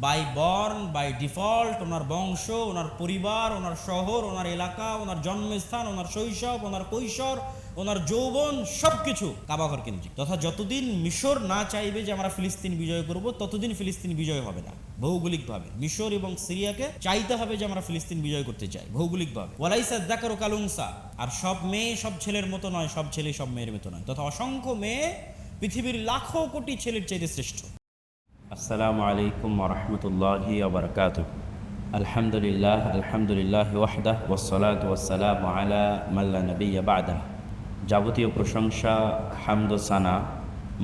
By born, by default, ওনার বংশ, ওনার পরিবার, ওনার শহর, ওনার এলাকা, ওনার জন্মস্থান, ওনার শৈশব, ওনার কৈশোর, ওনার যৌবন, সব কিছু কাবাঘর কেন্দ্রিক। তথা যতদিন মিশর না চাইবে যে আমরা ফিলিস্তিন বিজয় করব, ততদিন ফিলিস্তিন বিজয় হবে না। ভৌগোলিকভাবে মিশর এবং সিরিয়াকে চাইতে হবে যে আমরা ফিলিস্তিন বিজয় করতে চাই ভৌগোলিকভাবে। ওয়ালাইসা যাকারু কালুনসা, আর সব মেয়ে সব ছেলের মতো নয়, সব ছেলে সব মেয়ের মতো নয়, তথা অসংখ্য মেয়ে পৃথিবীর লাখো কোটি ছেলের চাইতে শ্রেষ্ঠ। আসসালামু আলাইকুম ওয়া রাহমাতুল্লাহি ওয়া বারাকাতুহু। আলহামদুলিল্লাহ, আলহামদুলিল্লাহ ওয়াহদাহ, ওয়াসসালাতু ওয়াসসালামু আলা মান লা নাবিয়্যা বা'দাহ। যাবতীয় প্রশংসা, হামদ ও সানা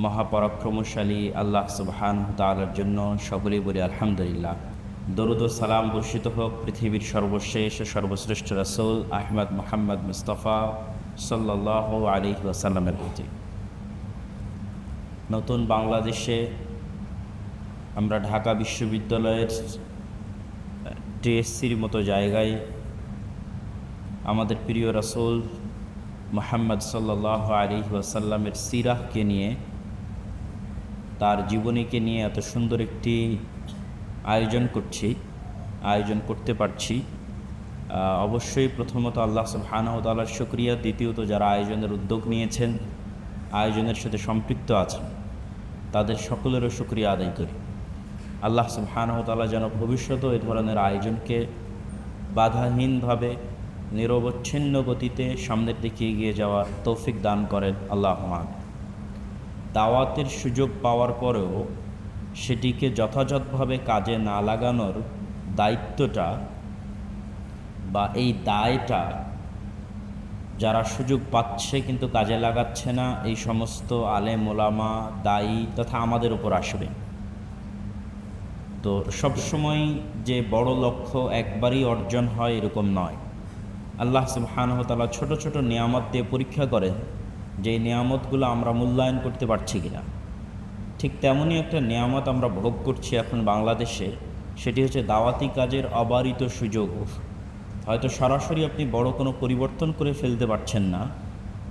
মহাপরাক্রমশালী আল্লাহ সুবহানাহু ওয়া তাআলার জন্য। সকলেই বলি আলহামদুলিল্লাহ। দরুদ ও সালাম বর্ষিত হোক পৃথিবীর সর্বশেষ ও সর্বশ্রেষ্ঠ রাসূল আহমদ মুহাম্মদ মুস্তাফা সাল্লাল্লাহু আলাইহি ওয়াসাল্লামের প্রতি। নতুন বাংলাদেশে আমরা ঢাকা বিশ্ববিদ্যালয়ের টিএসসির মতো জায়গায় আমাদের প্রিয় রাসূল মুহাম্মদ সাল্লাল্লাহু আলাইহি ওয়াসাল্লামের সিরাহকে নিয়ে, তার জীবনীকে নিয়ে এত সুন্দর একটি আয়োজন করতে পারছি। অবশ্যই প্রথমত আল্লাহ সুবহানাহু ওয়া তাআলার শুকরিয়া, দ্বিতীয়ত যারা আয়োজনের উদ্যোগ নিয়েছেন, আয়োজনের সাথে সম্পৃক্ত আছেন, তাদের সকলেরও শুকরিয়া আদায় করি। আল্লাহ সুবহানাহু ওয়া তাআলা যেন ভবিষ্যতেও এ ধরনের আয়োজনকে বাধাহীনভাবে নিরবচ্ছিন্ন গতিতে সামনের দিকে এগিয়ে যাওয়ার তৌফিক দান করেন, আল্লাহুম্মা আমিন। দাওয়াতের সুযোগ পাওয়ার পরেও সেটিকে যথাযথভাবে কাজে না লাগানোর দায়িত্বটা বা এই দায়টা যারা সুযোগ পাচ্ছে কিন্তু কাজে লাগাচ্ছে না, এই সমস্ত আলেম ওলামা, দায়ী তথা আমাদের উপর আসবে। তো সবসময় যে বড় লক্ষ্য একবারই অর্জন হয় এরকম নয়। আল্লাহ সুবহানাহু ওয়া তাআলা ছোট ছোট নিয়ামত দিয়ে পরীক্ষা করেন যে এই নিয়ামতগুলো আমরা মূল্যায়ন করতে পারছি কিনা। ঠিক তেমনই একটা নিয়ামত আমরা ভোগ করছি এখন বাংলাদেশে, সেটি হচ্ছে দাওয়াতি কাজের অবারিত সুযোগ। হয়তো সরাসরি আপনি বড় কোনো পরিবর্তন করে ফেলতে পারছেন না,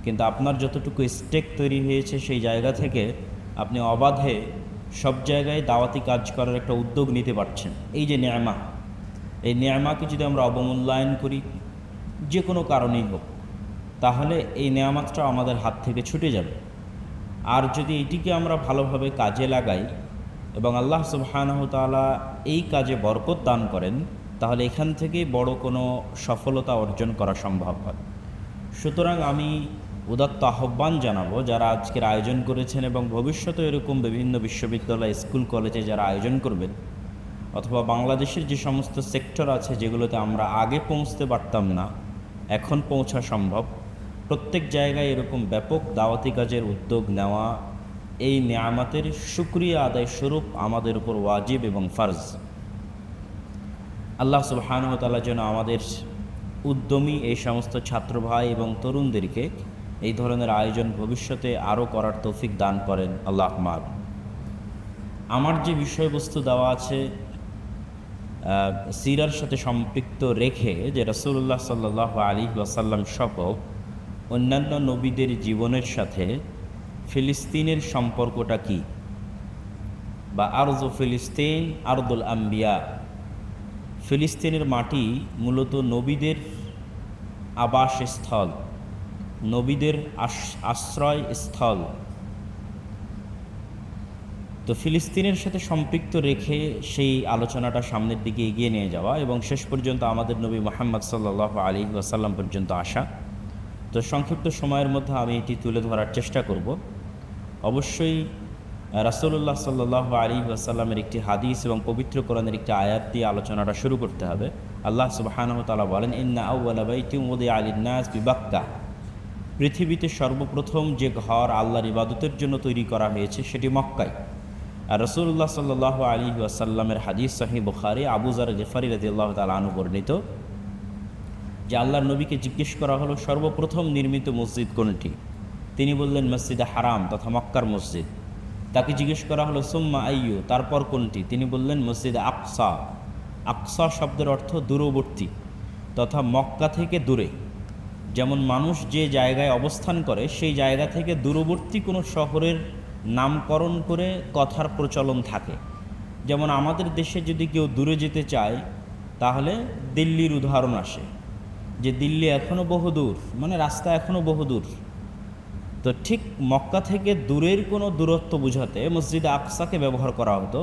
কিন্তু আপনার যতটুকু স্টেক তৈরি হয়েছে সেই জায়গা থেকে আপনি অবাধে সব জায়গায় দাওয়াতি কাজ করার একটা উদ্যোগ নিতে পারছেন। এই যে নেয়ামা, এই নেয়ামাকে যদি আমরা অবমূল্যায়ন করি যে কোনো কারণেই হোক, তাহলে এই নেয়ামতটা আমাদের হাত থেকে ছুটে যাবে। আর যদি এটিকে আমরা ভালোভাবে কাজে লাগাই এবং আল্লাহ সুবহানাহু ওয়া তাআলা এই কাজে বরকত দান করেন, তাহলে এখান থেকেই বড় কোনো সফলতা অর্জন করা সম্ভব হয়। সুতরাং আমি উদাত্ত আহ্বান জানাবো যারা আজকের আয়োজন করেছেন এবং ভবিষ্যতে এরকম বিভিন্ন বিশ্ববিদ্যালয়, স্কুল, কলেজে যারা আয়োজন করবেন, অথবা বাংলাদেশের যে সমস্ত সেক্টর আছে যেগুলোতে আমরা আগে পৌঁছতে পারতাম না, এখন পৌঁছা সম্ভব, প্রত্যেক জায়গায় এরকম ব্যাপক দাওয়াতি কাজের উদ্যোগ নেওয়া এই নিয়ামতের শুকরিয়া আদায় স্বরূপ আমাদের উপর ওয়াজিব এবং ফরজ। আল্লাহ সুবহানাহু ওয়া তাআলা যেন আমাদের উদ্যমী এই সমস্ত ছাত্র ভাই এবং তরুণদেরকে এই ধরনের আয়োজন ভবিষ্যতে আরও করার তৌফিক দান করেন, আল্লাহুম্মা আমিন। আমার যে বিষয়বস্তু দেওয়া আছে সিরার সাথে সম্পৃক্ত রেখে, যে রাসূলুল্লাহ সাল্লাল্লাহু আলাইহি ওয়াসাল্লাম সহ অন্যান্য নবীদের জীবনের সাথে ফিলিস্তিনের সম্পর্কটা কি, বা আরজু ফিলিস্তিন আরদুল আম্বিয়া। ফিলিস্তিনের মাটি মূলত নবীদের আবাসস্থল, নবীদের আশ্রয়স্থল। তো ফিলিস্তিনের সাথে সম্পৃক্ত রেখে সেই আলোচনাটা সামনের দিকে এগিয়ে নিয়ে যাওয়া এবং শেষ পর্যন্ত আমাদের নবী মুহাম্মদ সাল্লাল্লাহু আলাইহি ওয়াসাল্লাম পর্যন্ত আসা। তো সংক্ষিপ্ত সময়ের মধ্যে আমি এটি তুলে ধরার চেষ্টা করব। অবশ্যই রাসূলুল্লাহ সাল্লাল্লাহু আলাইহি ওয়াসাল্লামের একটি হাদিস এবং পবিত্র কোরআনের একটি আয়াত দিয়ে আলোচনাটা শুরু করতে হবে। আল্লাহ সুবহানাহু ওয়া তাআলা বলেন, ইন্না আউওয়ালা বাইতিন উযিআ লিন-নাস বিবাক্কা। পৃথিবীতে সর্বপ্রথম যে ঘর আল্লাহর ইবাদতের জন্য তৈরি করা হয়েছে সেটি মক্কায়। আর রাসূলুল্লাহ সাল্লাল্লাহু আলাইহি ওয়াসাল্লামের হাদিস সহিহ বুখারী, আবু যার গিফারী রাদিয়াল্লাহু তাআলা আনহু বর্ণিত, যে আল্লাহর নবীকে জিজ্ঞেস করা হলো সর্বপ্রথম নির্মিত মসজিদ কোনটি? তিনি বললেন মসজিদে হারাম তথা মক্কার মসজিদ। তাকে জিজ্ঞেস করা হলো সুম্মা আইয়ু, তারপর কোনটি? তিনি বললেন মসজিদে আকসা। আকসা শব্দের অর্থ দূরবর্তী তথা মক্কা থেকে দূরে। যেমন মানুষ যে জায়গায় অবস্থান করে সেই জায়গা থেকে দূরবর্তী কোনো শহরের নামকরণ করে কথার প্রচলন থাকে, যেমন আমাদের দেশে যদি কেউ দূরে যেতে চায় তাহলে দিল্লির উদাহরণ আসে, যে দিল্লি এখনও বহুদূর, মানে রাস্তা এখনও বহুদূর। তো ঠিক মক্কা থেকে দূরের কোনো দূরত্ব বোঝাতে মসজিদে আকসাকে ব্যবহার করা হতো,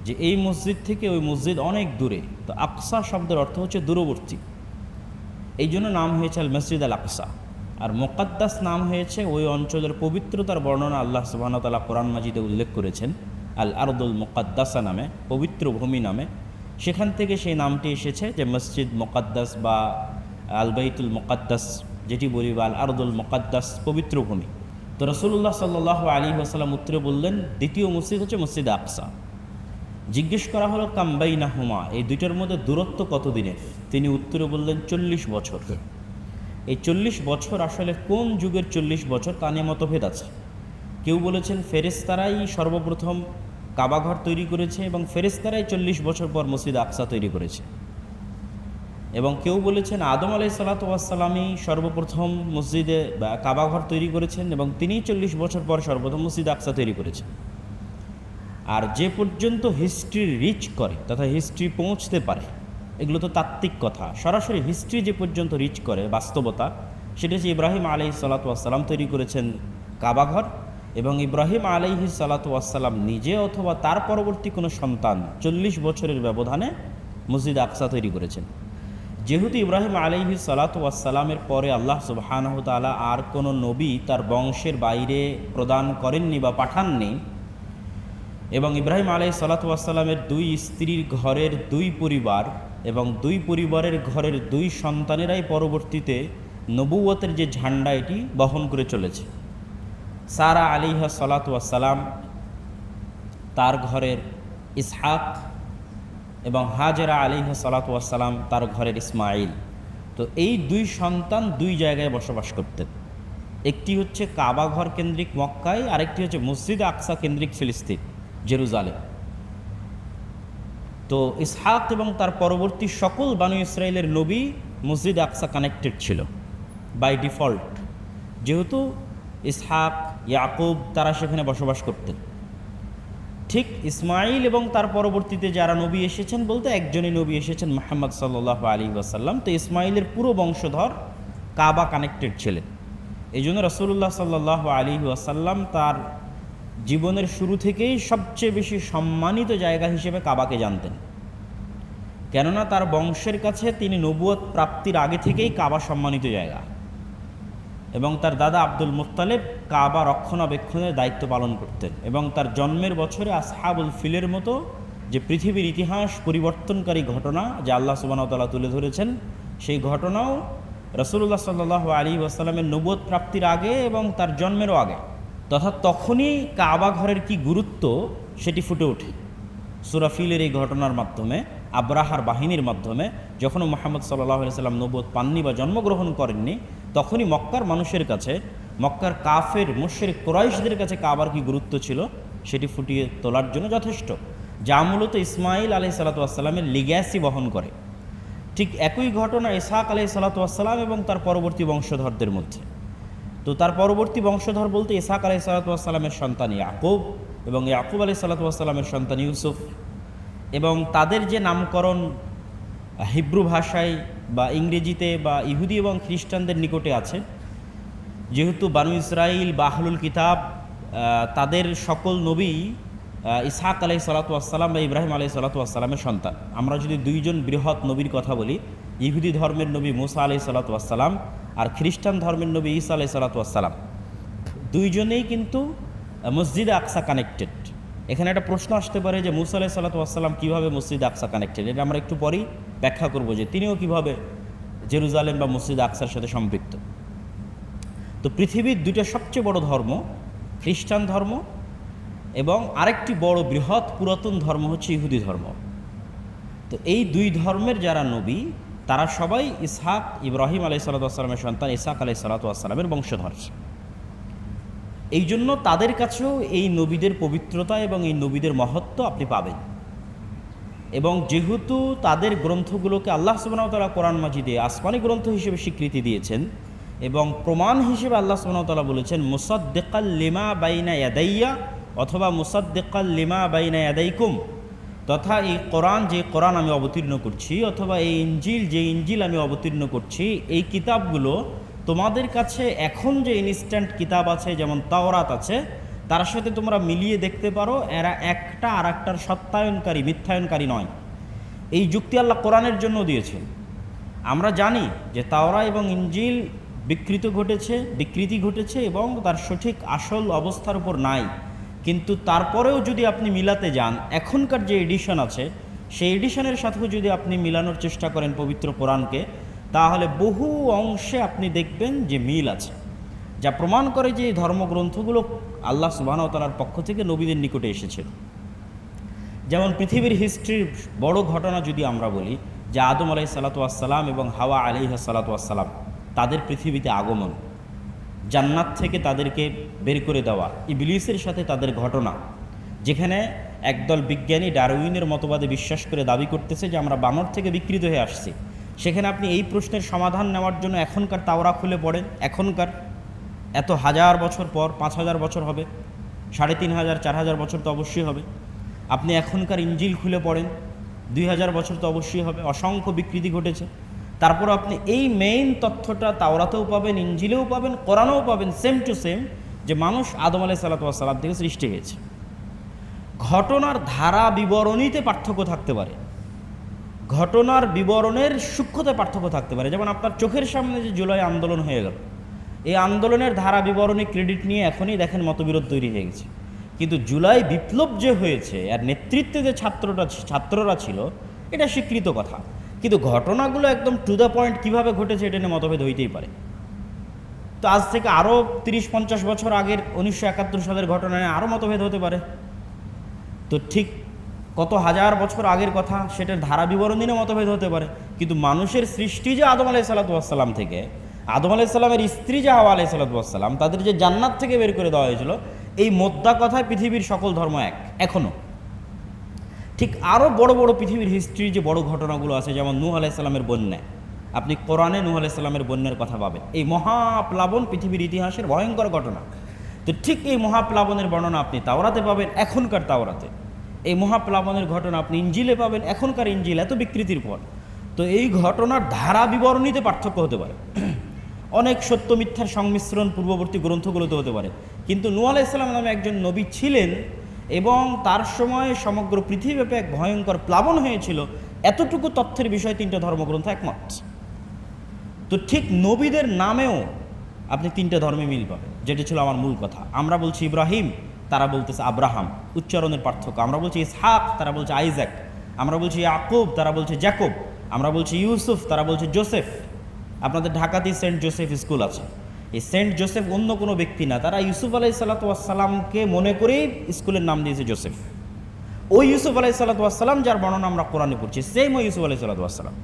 যে এই মসজিদ থেকে ওই মসজিদ অনেক দূরে। তো আকসা শব্দের অর্থ হচ্ছে দূরবর্তী, এই জন্য নাম হয়েছে আল মসজিদ আল আকসা। আর মুকাদ্দাস নাম হয়েছে ওই অঞ্চলের পবিত্রতার বর্ণনা আল্লাহ সুবহানাহু ওয়া তাআলা কোরআন মাজিদে উল্লেখ করেছেন আল আরদুল মুকাদ্দাসা নামে, পবিত্র ভূমি নামে। সেখান থেকে সেই নামটি এসেছে, যে মসজিদ মুকাদ্দাস বা আল বাইতুল মুকাদ্দাস যেটি বলি, বা আল আরদুল মুকাদ্দাস, পবিত্র ভূমি। তো রাসূলুল্লাহ সাল্লাল্লাহু আলাইহি ওয়াসাল্লাম উত্তরে বললেন, দ্বিতীয় মসজিদ হচ্ছে মসজিদ আকসা। জিজ্ঞেস করা হলো কামবাইনাহুমা, এই দুইটার মধ্যে দূরত্ব কত দিনের? তিনি উত্তরে বললেন 40 বছর। এই 40 বছর আসলে কোন যুগের 40 বছর তা নিয়ে মতভেদ আছে। কেউ বলেছেন ফেরেশতারাই সর্বপ্রথম কাবাঘর তৈরি করেছে এবং ফেরেশতারাই 40 বছর পর মসজিদ আকসা তৈরি করেছে, এবং কেউ বলেছেন আদম আলাইহিসসালাতু ওয়াসসালামই সর্বপ্রথম মসজিদে বা কাবাঘর তৈরি করেছেন এবং তিনিই 40 বছর পর সর্বপ্রথম মসজিদ আকসা তৈরি করেছেন। আর যে পর্যন্ত হিস্ট্রি রিচ করে তথা হিস্ট্রি পৌঁছতে পারে, এগুলো তো তাত্ত্বিক কথা, সরাসরি হিস্ট্রি যে পর্যন্ত রিচ করে বাস্তবতা, সেটা হচ্ছে ইব্রাহিম আলাইহিসসালাতু ওয়াসসালাম তৈরি করেছেন কাবাঘর, এবং ইব্রাহিম আলাইহিসসালাতু ওয়াসসালাম নিজে অথবা তার পরবর্তী কোনো সন্তান 40 বছরের ব্যবধানে মসজিদ আকসা তৈরি করেছেন। যেহেতু ইব্রাহিম আলাইহিসসালাতু ওয়াসসালামের পরে আল্লাহ সুবহানাহু ওয়া তাআলা আর কোনো নবী তার বংশের বাইরে প্রদান করেননি বা পাঠাননি, এবং ইব্রাহিম আলাইহিসসালাতু ওয়াসসালামের 2 স্ত্রীর ঘরের 2 পরিবার এবং 2 পরিবারের ঘরের 2 সন্তানেরাই পরবর্তীতে নবুয়তের যে ঝান্ডা এটি বহন করে চলেছে। সারা আলাইহিসসালাতু ওয়াসসালাম, তার ঘরের ইসহাক, এবং হাজেরা আলাইহিসসালাতু ওয়াসসালাম তার ঘরের ইসমাইল। তো এই 2 সন্তান 2 জায়গায় বসবাস করতেন, একটি হচ্ছে কাবা ঘর কেন্দ্রিক মক্কায়, আরেকটি হচ্ছে মসজিদ আকসা কেন্দ্রিক ফিলিস্তিন, জেরুজালেম। তো ইসহাক এবং তার পরবর্তী সকল বানু ইসরায়েলের নবী মসজিদ আকসা কানেক্টেড ছিল বাই ডিফল্ট, যেহেতু ইসহাক, ইয়াকুব তারা সেখানে বসবাস করতেন। ঠিক ইসমাইল এবং তার পরবর্তীতে যারা নবী এসেছেন, বলতে একজনই নবী এসেছেন মুহাম্মদ সাল্লাল্লাহু আলাইহি ওয়াসাল্লাম। তো ইসমাইলের পুরো বংশধর কাবা কানেক্টেড ছিলেন। এই জন্য রাসূলুল্লাহ সাল্লাল্লাহু আলাইহি ওয়াসাল্লাম তার জীবনের শুরু থেকেই সবচেয়ে বেশি সম্মানিত জায়গা হিসেবে কাবাকে জানতেন, কেননা তার বংশের কাছে তিনি নবুয়ত প্রাপ্তির আগে থেকেই কাবা সম্মানিত জায়গা, এবং তার দাদা আব্দুল মুত্তালিব কাবা রক্ষণাবেক্ষণের দায়িত্ব পালন করতেন। এবং তার জন্মের বছরে আসহাবুল ফিলের মতো যে পৃথিবীর ইতিহাস পরিবর্তনকারী ঘটনা যা আল্লাহ সুবহানাহু ওয়া তাআলা তুলে ধরেছেন, সেই ঘটনাও রাসূলুল্লাহ সাল্লাল্লাহু আলাইহি ওয়াসাল্লামের নবুয়ত প্রাপ্তির আগে এবং তার জন্মেরও আগে, তথা তখনই কাবা ঘরের কি গুরুত্ব সেটি ফুটে ওঠে সূরা ফিলের এই ঘটনার মাধ্যমে। আব্রাহার বাহিনীর মাধ্যমে যখন মুহাম্মদ সাল্লাল্লাহু আলাইহি ওয়াসাল্লাম নবুয়ত পাননি বা জন্মগ্রহণ করেননি, তখনই মক্কার মানুষের কাছে, মক্কার কাফের মুশরিক কুরাইশদের কাছে কাবার কি গুরুত্ব ছিল সেটি ফুটিয়ে তোলার জন্য যথেষ্ট, যা মূলত ইসমাইল আলাইহিসসালাতু ওয়াসসালামের লিগ্যাসি বহন করে। ঠিক একই ঘটনা ইসহাক আলাইহিসসালাতু ওয়াসসালাম এবং তার পরবর্তী বংশধরদের মধ্যে। তো তার পরবর্তী বংশধর বলতে ইসহাক আলাইহিসসালাতু ওয়াসসালামের সন্তান ইয়াকুব, এবং ইয়াকুব আলাইহিসসালাতু ওয়াসসালামের সন্তান ইউসুফ, এবং তাদের যে নামকরণ হিব্রু ভাষায় বা ইংরেজিতে বা ইহুদি এবং খ্রিস্টানদের নিকটে আছে, যেহেতু বানু ইসরাইল বা আহলুল কিতাব তাদের সকল নবী ইসহাক আলাইহিসসালাতু ওয়াসসালাম বা ইব্রাহিম আলাইহিসসালাতু ওয়াসসালামের সন্তান। আমরা যদি 2 জন বৃহৎ নবীর কথা বলি, ইহুদি ধর্মের নবী মুসা আলাইহিসসালাতু ওয়াসসালাম আর খ্রিস্টান ধর্মের নবী ঈসা আলাইহিসসালাতু ওয়াসসালাম, 2 জনেই কিন্তু মসজিদে আকসা কানেক্টেড। এখানে একটা প্রশ্ন আসতে পারে যে মুসা আলাইহিসসালাতু ওয়াসসালাম কীভাবে মসজিদ আকসা কানেক্টেড, এটা আমরা একটু পরেই ব্যাখ্যা করব যে তিনিও কীভাবে জেরুজালেম বা মসজিদ আকসার সাথে সম্পৃক্ত। তো পৃথিবীর 2টা সবচেয়ে বড় ধর্ম, খ্রিস্টান ধর্ম এবং আরেকটি বড় বৃহৎ পুরাতন ধর্ম হচ্ছে ইহুদি ধর্ম। তো এই 2 ধর্মের যারা নবী, তারা সবাই ইসহাক ইব্রাহিম আলাইহিসসালাতু ওয়াসসালামের সন্তান ইসহাক আলাইহিসসালাতু ওয়াসসালামের বংশধর। এই জন্য তাদের কাছেও এই নবীদের পবিত্রতা এবং এই নবীদের মহত্ব আপনি পাবেন। এবং যেহেতু তাদের গ্রন্থগুলোকে আল্লাহ সুবহানাহু ওয়া তাআলা কোরআন মাজিদে আসমানি গ্রন্থ হিসেবে স্বীকৃতি দিয়েছেন, এবং প্রমাণ হিসেবে আল্লাহ সুবহানাহু ওয়া তাআলা বলেছেন মুসাদ্দিকাল লিমা বাইনা ইয়াদাইয়া অথবা মুসাদ্দিকাল লিমা বাইনা ইয়াদাইকুম, তথা এই কোরআন যে কোরআন আমি অবতীর্ণ করছি, অথবা এই ইঞ্জিল যে ইঞ্জিল আমি অবতীর্ণ করছি, এই কিতাবগুলো তোমাদের কাছে এখন যে ইনস্ট্যান্ট কিতাব আছে, যেমন তাওরাত আছে, তার সাথে তোমরা মিলিয়ে দেখতে পারো এরা একটা আর একটার সত্যায়নকারী, মিথ্যায়নকারী নয়। এই যুক্তি আল্লাহ কোরআনের জন্য দিয়েছেন। আমরা জানি যে তাওরা এবং ইঞ্জিল বিকৃতি ঘটেছে এবং তার সঠিক আসল অবস্থার উপর নাই, কিন্তু তারপরেও যদি আপনি মিলাতে যান, এখনকার যে এডিশন আছে সেই এডিশনের সাথেও যদি আপনি মিলানোর চেষ্টা করেন পবিত্র কোরআনকে, তাহলে বহু অংশে আপনি দেখবেন যে মিল আছে, যা প্রমাণ করে যে এই ধর্মগ্রন্থগুলো আল্লাহ সুবহানাহু ওয়া তাআলার পক্ষ থেকে নবীদের নিকটে এসেছে। যেমন পৃথিবীর হিস্ট্রির বড় ঘটনা যদি আমরা বলি, যে আদম আলাইহিস সালাতু ওয়াস সালাম এবং হাওয়া আলাইহিস সালাতু ওয়াস সালাম, তাদের পৃথিবীতে আগমন, জান্নাত থেকে তাদেরকে বের করে দেওয়া, ইবলিসের সাথে তাদের ঘটনা, যেখানে একদল বিজ্ঞানী ডারউইনের মতবাদে বিশ্বাস করে দাবি করতেছে যে আমরা বানর থেকে বিকৃত হয়ে আসছি। সেখানে আপনি এই প্রশ্নের সমাধান নেওয়ার জন্য এখনকার তাওরা খুলে পড়েন, এখনকার এত হাজার বছর পর, 5,000 বছর হবে, 3,500 4,000 বছর তো অবশ্যই হবে। আপনি এখনকার ইঞ্জিল খুলে পড়েন, 2,000 বছর তো অবশ্যই হবে। অসংখ্য বিকৃতি ঘটেছে। তারপর আপনি এই মেইন তথ্যটা তাওরাতেও পাবেন, ইঞ্জিলেও পাবেন, কোরআনেও পাবেন, সেম টু সেম, যে মানুষ আদম আলাইহিস সালাতু ওয়াস সালাম থেকে সৃষ্টি হয়েছে। ঘটনার ধারা বিবরণীতে পার্থক্য থাকতে পারে, ঘটনার বিবরণের সূক্ষ্মতায় পার্থক্য থাকতে পারে। যেমন আপনার চোখের সামনে যে জুলাই আন্দোলন হয়ে গেল, এই আন্দোলনের ধারা বিবরণী ক্রেডিট নিয়ে এখনই দেখেন মতবিরোধ তৈরি হয়ে গেছে। কিন্তু জুলাই বিপ্লব যে হয়েছে, আর নেতৃত্বে যে ছাত্ররা ছিল, এটা স্বীকৃত কথা। কিন্তু ঘটনাগুলো একদম টু দ্য পয়েন্ট কীভাবে ঘটেছে, এটা নিয়ে মতভেদ হইতেই পারে। তো আজ থেকে আরও 30-50 বছর আগের 1971 সালের ঘটনা নিয়ে আরও মতভেদ হতে পারে। তো ঠিক কত হাজার বছর আগের কথা, সেটার ধারা বিবরণ নিয়ে মতভেদ হতে পারে। কিন্তু মানুষের সৃষ্টি যে আদম আলাইহিস সালাতু ওয়াস সালাম থেকে, আদম আলাইহিস সালামের স্ত্রী যে হাওয়া আলাইহিস সালাতু ওয়াস সালাম, তাদের যে জান্নাত থেকে বের করে দেওয়া হয়েছিল, এই মোদ্দা কথায় পৃথিবীর সকল ধর্ম এক এখনও। ঠিক আরও বড় বড় পৃথিবীর হিস্ট্রির যে বড় ঘটনাগুলো আছে, যেমন নূহ আলাইহিস সালামের বন্যা, আপনি কোরআনে নূহ আলাইহিস সালামের বন্যার কথা পাবেন। এই মহাপ্লাবন পৃথিবীর ইতিহাসের ভয়ঙ্কর ঘটনা। তো ঠিক এই মহাপ্লাবনের বর্ণনা আপনি তাওরাতে পাবেন, এখনকার তাওরাতে। এই মহাপ্লাবনের ঘটনা আপনি ইঞ্জিলে পাবেন, এখনকার ইঞ্জিল, এত বিকৃতির পর। তো এই ঘটনার ধারা বিবরণীতে পার্থক্য হতে পারে, অনেক সত্য মিথ্যার সংমিশ্রণ পূর্ববর্তী গ্রন্থগুলোতে হতে পারে। কিন্তু নূহ আলাইহিস সালাম নামে একজন নবী ছিলেন এবং তার সময় সমগ্র পৃথিবীব্যাপী এক ভয়ঙ্কর প্লাবন হয়েছিল, এতটুকু তথ্যের বিষয়ে 3টে ধর্মগ্রন্থ একমত। তো ঠিক নবীদের নামেও আপনি 3টে ধর্মে মিল পাবেন, যেটি ছিল আমার মূল কথা। আমরা বলছি ইব্রাহিম, তারা বলতেছে আব্রাহাম, উচ্চারণের পার্থক্য। আমরা বলছি ইসহাক, তারা বলছে আইজাক। আমরা বলছি ইয়াকুব, তারা বলছে জ্যাকব। আমরা বলছি ইউসুফ, তারা বলছে জোসেফ। আপনাদের ঢাকাতেই সেন্ট জোসেফ স্কুল আছে। এই সেন্ট জোসেফ অন্য কোনো ব্যক্তি না, তারা ইউসুফ আলাইহিস সালাতু ওয়াস সালামকে মনে করেই স্কুলের নাম দিয়েছে জোসেফ। ওই ইউসুফ আলাইহিস সালাতু ওয়াস সালাম যার বর্ণনা আমরা কোরআনে পড়ছি, সেম ওই ইউসুফ আলাইহিস সালাতু ওয়াস সালাম,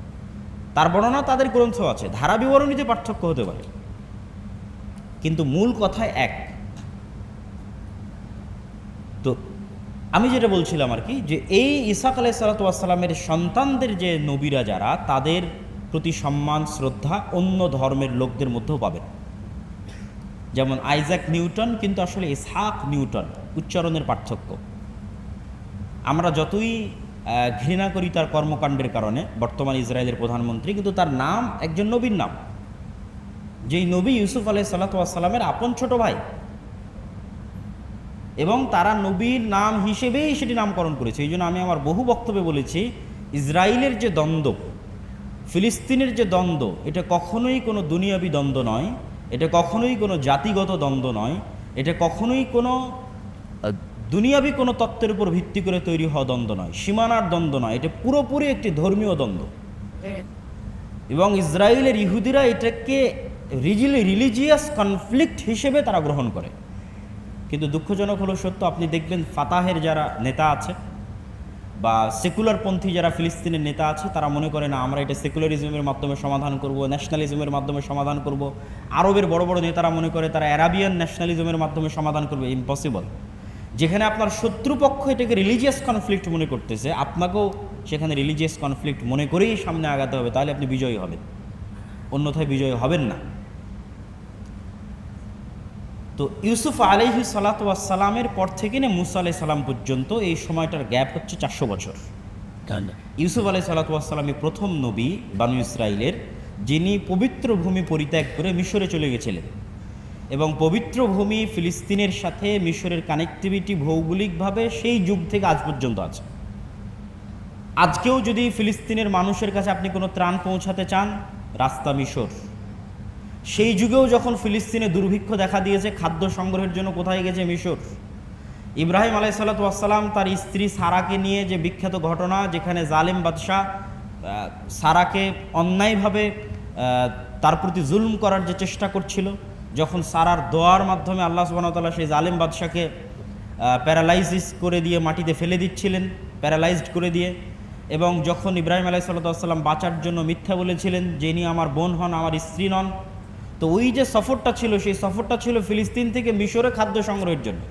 তার বর্ণনা তাদের গ্রন্থ আছে। ধারা বিবরণীতে পার্থক্য হতে পারে, কিন্তু মূল কথায় এক। তো আমি যেটা বলছিলাম আর কি, যে এই ইসাক আলাইহিস সালাতু ওয়াস সালামের সন্তানদের যে নবীরা যারা, তাদের প্রতি সম্মান শ্রদ্ধা অন্য ধর্মের লোকদের মধ্যেও পাবেন। যেমন আইজাক নিউটন কিন্তু আসলে ইসহাক নিউটন, উচ্চারণের পার্থক্য। আমরা যতই ঘৃণা করি তার কর্মকাণ্ডের কারণে, বর্তমান ইসরায়েলের প্রধানমন্ত্রী, কিন্তু তার নাম একজন নবীর নাম, যেই নবী ইউসুফ আলাইহিস সালাতু ওয়াস সালামের আপন ছোট ভাই, এবং তারা নবীর নাম হিসেবেই সেটি নামকরণ করেছে। এই জন্য আমি আমার বহু বক্তব্যে বলেছি, ইসরায়েলের যে দ্বন্দ্ব, ফিলিস্তিনের যে দ্বন্দ্ব, এটা কখনোই কোনো দুনিয়াবি দ্বন্দ্ব নয়, এটা কখনোই কোনো জাতিগত দ্বন্দ্ব নয়, এটা কখনোই কোনো দুনিয়াবি কোনো তত্ত্বের উপর ভিত্তি করে তৈরি হওয়া দ্বন্দ্ব নয়, সীমানার দ্বন্দ্ব নয়, এটা পুরোপুরি একটি ধর্মীয় দ্বন্দ্ব। এবং ইসরায়েলের ইহুদিরা এটাকে রিলিজিয়াস কনফ্লিক্ট হিসেবে তারা গ্রহণ করে। কিন্তু দুঃখজনক হলো সত্য, আপনি দেখবেন ফাতাহের যারা নেতা আছে বা সেকুলারপন্থী যারা ফিলিস্তিনের নেতা আছে, তারা মনে করে না আমরা এটা সেকুলারিজমের মাধ্যমে সমাধান করব, ন্যাশনালিজমের মাধ্যমে সমাধান করব। আরবের বড় বড় নেতারা মনে করে তারা অ্যারাবিয়ান ন্যাশনালিজমের মাধ্যমে সমাধান করবে। ইম্পসিবল। যেখানে আপনার শত্রুপক্ষ এটাকে রিলিজিয়াস কনফ্লিক্ট মনে করতেছে, আপনাকেও সেখানে রিলিজিয়াস কনফ্লিক্ট মনে করেই সামনে আগাতে হবে, তাহলে আপনি বিজয়ী হবেন, অন্যথায় বিজয়ী হবেন না। তো ইউসুফ আলাইহিস সালাতু ওয়াস সালামের পর থেকে না মুসা আলাইহিস সালাম পর্যন্ত এই সময়টার গ্যাপ হচ্ছে 400 বছর। ইউসুফ আলাইহিস সালাতু ওয়াস সালামই প্রথম নবী বানু ইসরাইলের, যিনি পবিত্র ভূমি পরিত্যাগ করে মিশরে চলে গেছিলেন। এবং পবিত্র ভূমি ফিলিস্তিনের সাথে মিশরের কানেক্টিভিটি ভৌগোলিকভাবে সেই যুগ থেকে আজ পর্যন্ত আছে। আজকেও যদি ফিলিস্তিনের মানুষের কাছে আপনি কোনো ত্রাণ পৌঁছাতে চান, রাস্তা মিশর। সেই যুগেও যখন ফিলিস্তিনে দুর্ভিক্ষ দেখা দিয়েছে, খাদ্য সংগ্রহের জন্য কোথায় গেছে? মিশর। ইব্রাহিম আলাইহিস সালাতু ওয়াস সালাম তার স্ত্রী সারাকে নিয়ে যে বিখ্যাত ঘটনা, যেখানে জালেম বাদশাহ সারাকে অন্যায়ভাবে তার প্রতি জুলুম করার যে চেষ্টা করছিল, যখন সারার দোয়ার মাধ্যমে আল্লাহ সুবহানাহু ওয়া তাআলা সেই জালেম বাদশাকে প্যারালাইসিস করে দিয়ে মাটিতে ফেলে দিচ্ছিলেন, প্যারালাইজড করে দিয়ে। এবং যখন ইব্রাহিম আলাইহিস সালাতু ওয়াস সালাম বাঁচার জন্য মিথ্যা বলেছিলেন, যিনি আমার বোন হন, আমার স্ত্রী নন। তো ওই যে সফরটা ছিল, সেই সফরটা ছিল ফিলিস্তিন থেকে মিশরে খাদ্য সংগ্রহের জন্য।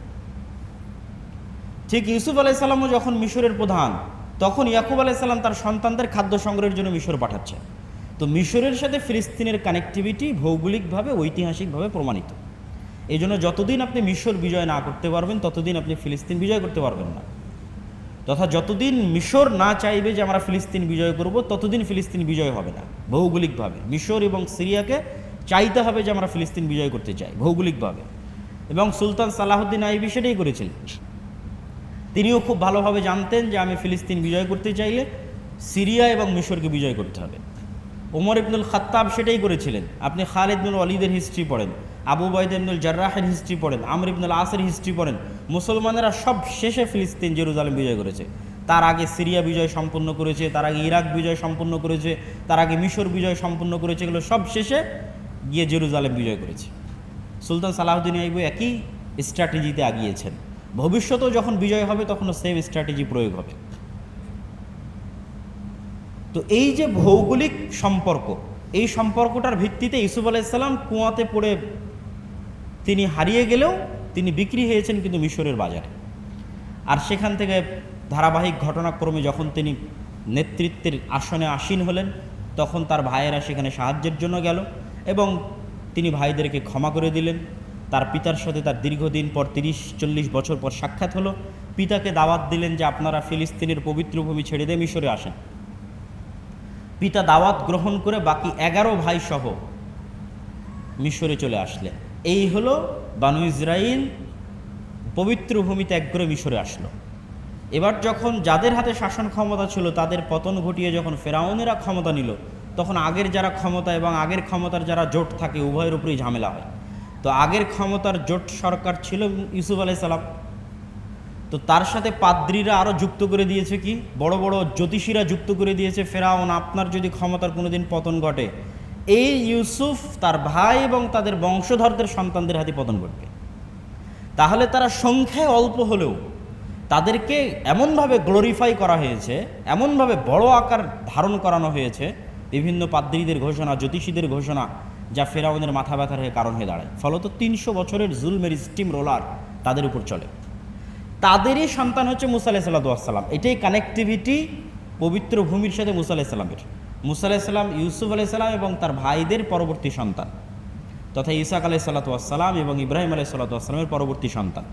ঠিক ইউসুফ আলাইহিস সালামও যখন মিশরের প্রধান, তখন ইয়াকুব আলাইহিস সালাম তার সন্তানদের খাদ্য সংগ্রহের জন্য মিশর পাঠাচ্ছে। তো মিশরের সাথে ফিলিস্তিনের কানেক্টিভিটি ভৌগোলিকভাবে, ঐতিহাসিকভাবে প্রমাণিত। এই জন্য যতদিন আপনি মিশর বিজয় না করতে পারবেন, ততদিন আপনি ফিলিস্তিন বিজয় করতে পারবেন না। তথা যতদিন মিশর না চাইবে যে আমরা ফিলিস্তিন বিজয় করব, ততদিন ফিলিস্তিন বিজয় হবে না ভৌগোলিকভাবে। মিশর এবং সিরিয়াকে চাইতে হবে যে আমরা ফিলিস্তিন বিজয় করতে চাই ভৌগোলিকভাবে। এবং সুলতান সালাহুদ্দিন আইবি সেটাই করেছিলেন। তিনিও খুব ভালোভাবে জানতেন যে আমি ফিলিস্তিন বিজয় করতে চাইলে সিরিয়া এবং মিশরকে বিজয় করতে হবে। ওমর ইবনুল খাত্তাব সেটাই করেছিলেন। আপনি খালিদ ইবনুল ওয়ালিদের হিস্ট্রি পড়েন, আবু উবাইদা ইবনুল জাররাহের হিস্ট্রি পড়েন, আমর ইবনুল আসের হিস্ট্রি পড়েন। মুসলমানেরা সব শেষে ফিলিস্তিন, জেরুজালেম বিজয় করেছে। তার আগে সিরিয়া বিজয় সম্পন্ন করেছে, তার আগে ইরাক বিজয় সম্পন্ন করেছে, তার আগে মিশর বিজয় সম্পন্ন করেছে। এগুলো সব শেষে গিয়ে জেরুজালেম বিজয় করেছে। সুলতান সালাহুদ্দিন আইবি একই স্ট্র্যাটেজিতে আগিয়েছেন। ভবিষ্যতেও যখন বিজয় হবে, তখনও সেম স্ট্র্যাটেজি প্রয়োগ হবে। তো এই যে ভৌগোলিক সম্পর্ক, এই সম্পর্কটার ভিত্তিতে ইউসুফ আলাইহিস সালাম কুয়াতে পড়ে তিনি হারিয়ে গেলেও তিনি বিক্রি হয়েছেন কিন্তু মিশরের বাজারে। আর সেখান থেকে ধারাবাহিক ঘটনাক্রমে যখন তিনি নেতৃত্বের আসনে আসীন হলেন, তখন তার ভাইয়েরা সেখানে সাহায্যের জন্য গেল এবং তিনি ভাইদেরকে ক্ষমা করে দিলেন। তার পিতার সাথে তার দীর্ঘদিন পর 30-40 বছর পর সাক্ষাৎ হলো। পিতাকে দাওয়াত দিলেন যে আপনারা ফিলিস্তিনের পবিত্র ভূমি ছেড়ে দিয়ে মিশরে আসেন। পিতা দাওয়াত গ্রহণ করে বাকি 11 ভাই সহ মিশরে চলে আসলেন। এই হলো বানু ইসরাইল পবিত্র ভূমি ত্যাগ করে মিশরে আসলো। এবার যখন যাদের হাতে শাসন ক্ষমতা ছিল, তাদের পতন ঘটিয়ে যখন ফেরাউনেরা ক্ষমতা নিল, তখন আগের যারা ক্ষমতা এবং আগের ক্ষমতার যারা জোট থাকে, উভয়ের উপরেই ঝামেলা হয়। তো আগের ক্ষমতার জোট সরকার ছিল ইউসুফ আলাইহিস সালাম। তো তার সাথে পাদ্রীরা আরও যুক্ত করে দিয়েছে, কি বড় বড় জ্যোতিষীরা যুক্ত করে দিয়েছে, ফেরাউন আপনার যদি ক্ষমতার কোনো দিন পতন ঘটে, এই ইউসুফ তার ভাই এবং তাদের বংশধরদের সন্তানদের হাতে পতন ঘটবে। তাহলে তারা সংখ্যায় অল্প হলেও তাদেরকে এমনভাবে গ্লোরিফাই করা হয়েছে, এমনভাবে বড় আকার ধারণ করানো হয়েছে বিভিন্ন পাদ্রীদের ঘোষণা, জ্যোতিষীদের ঘোষণা, যা ফেরাউনের মাথা ব্যথার হয়ে কারণ হয়ে দাঁড়ায়। ফলত 300 বছরের জুলমের স্টিম রোলার তাদের উপর চলে। তাদেরই সন্তান হচ্ছে মুসা আলাইহিস সালাম। এটাই কানেক্টিভিটি পবিত্র ভূমির সাথে মুসা আলাইহিস সালামের। মুসা আলাইহিস সালাম ইউসুফ আলাইহিস সালাম এবং তার ভাইদের পরবর্তী সন্তান, তথা ইসাক আলাইহিস সালাম এবং ইব্রাহিম আলাইহিস সালামের পরবর্তী সন্তান।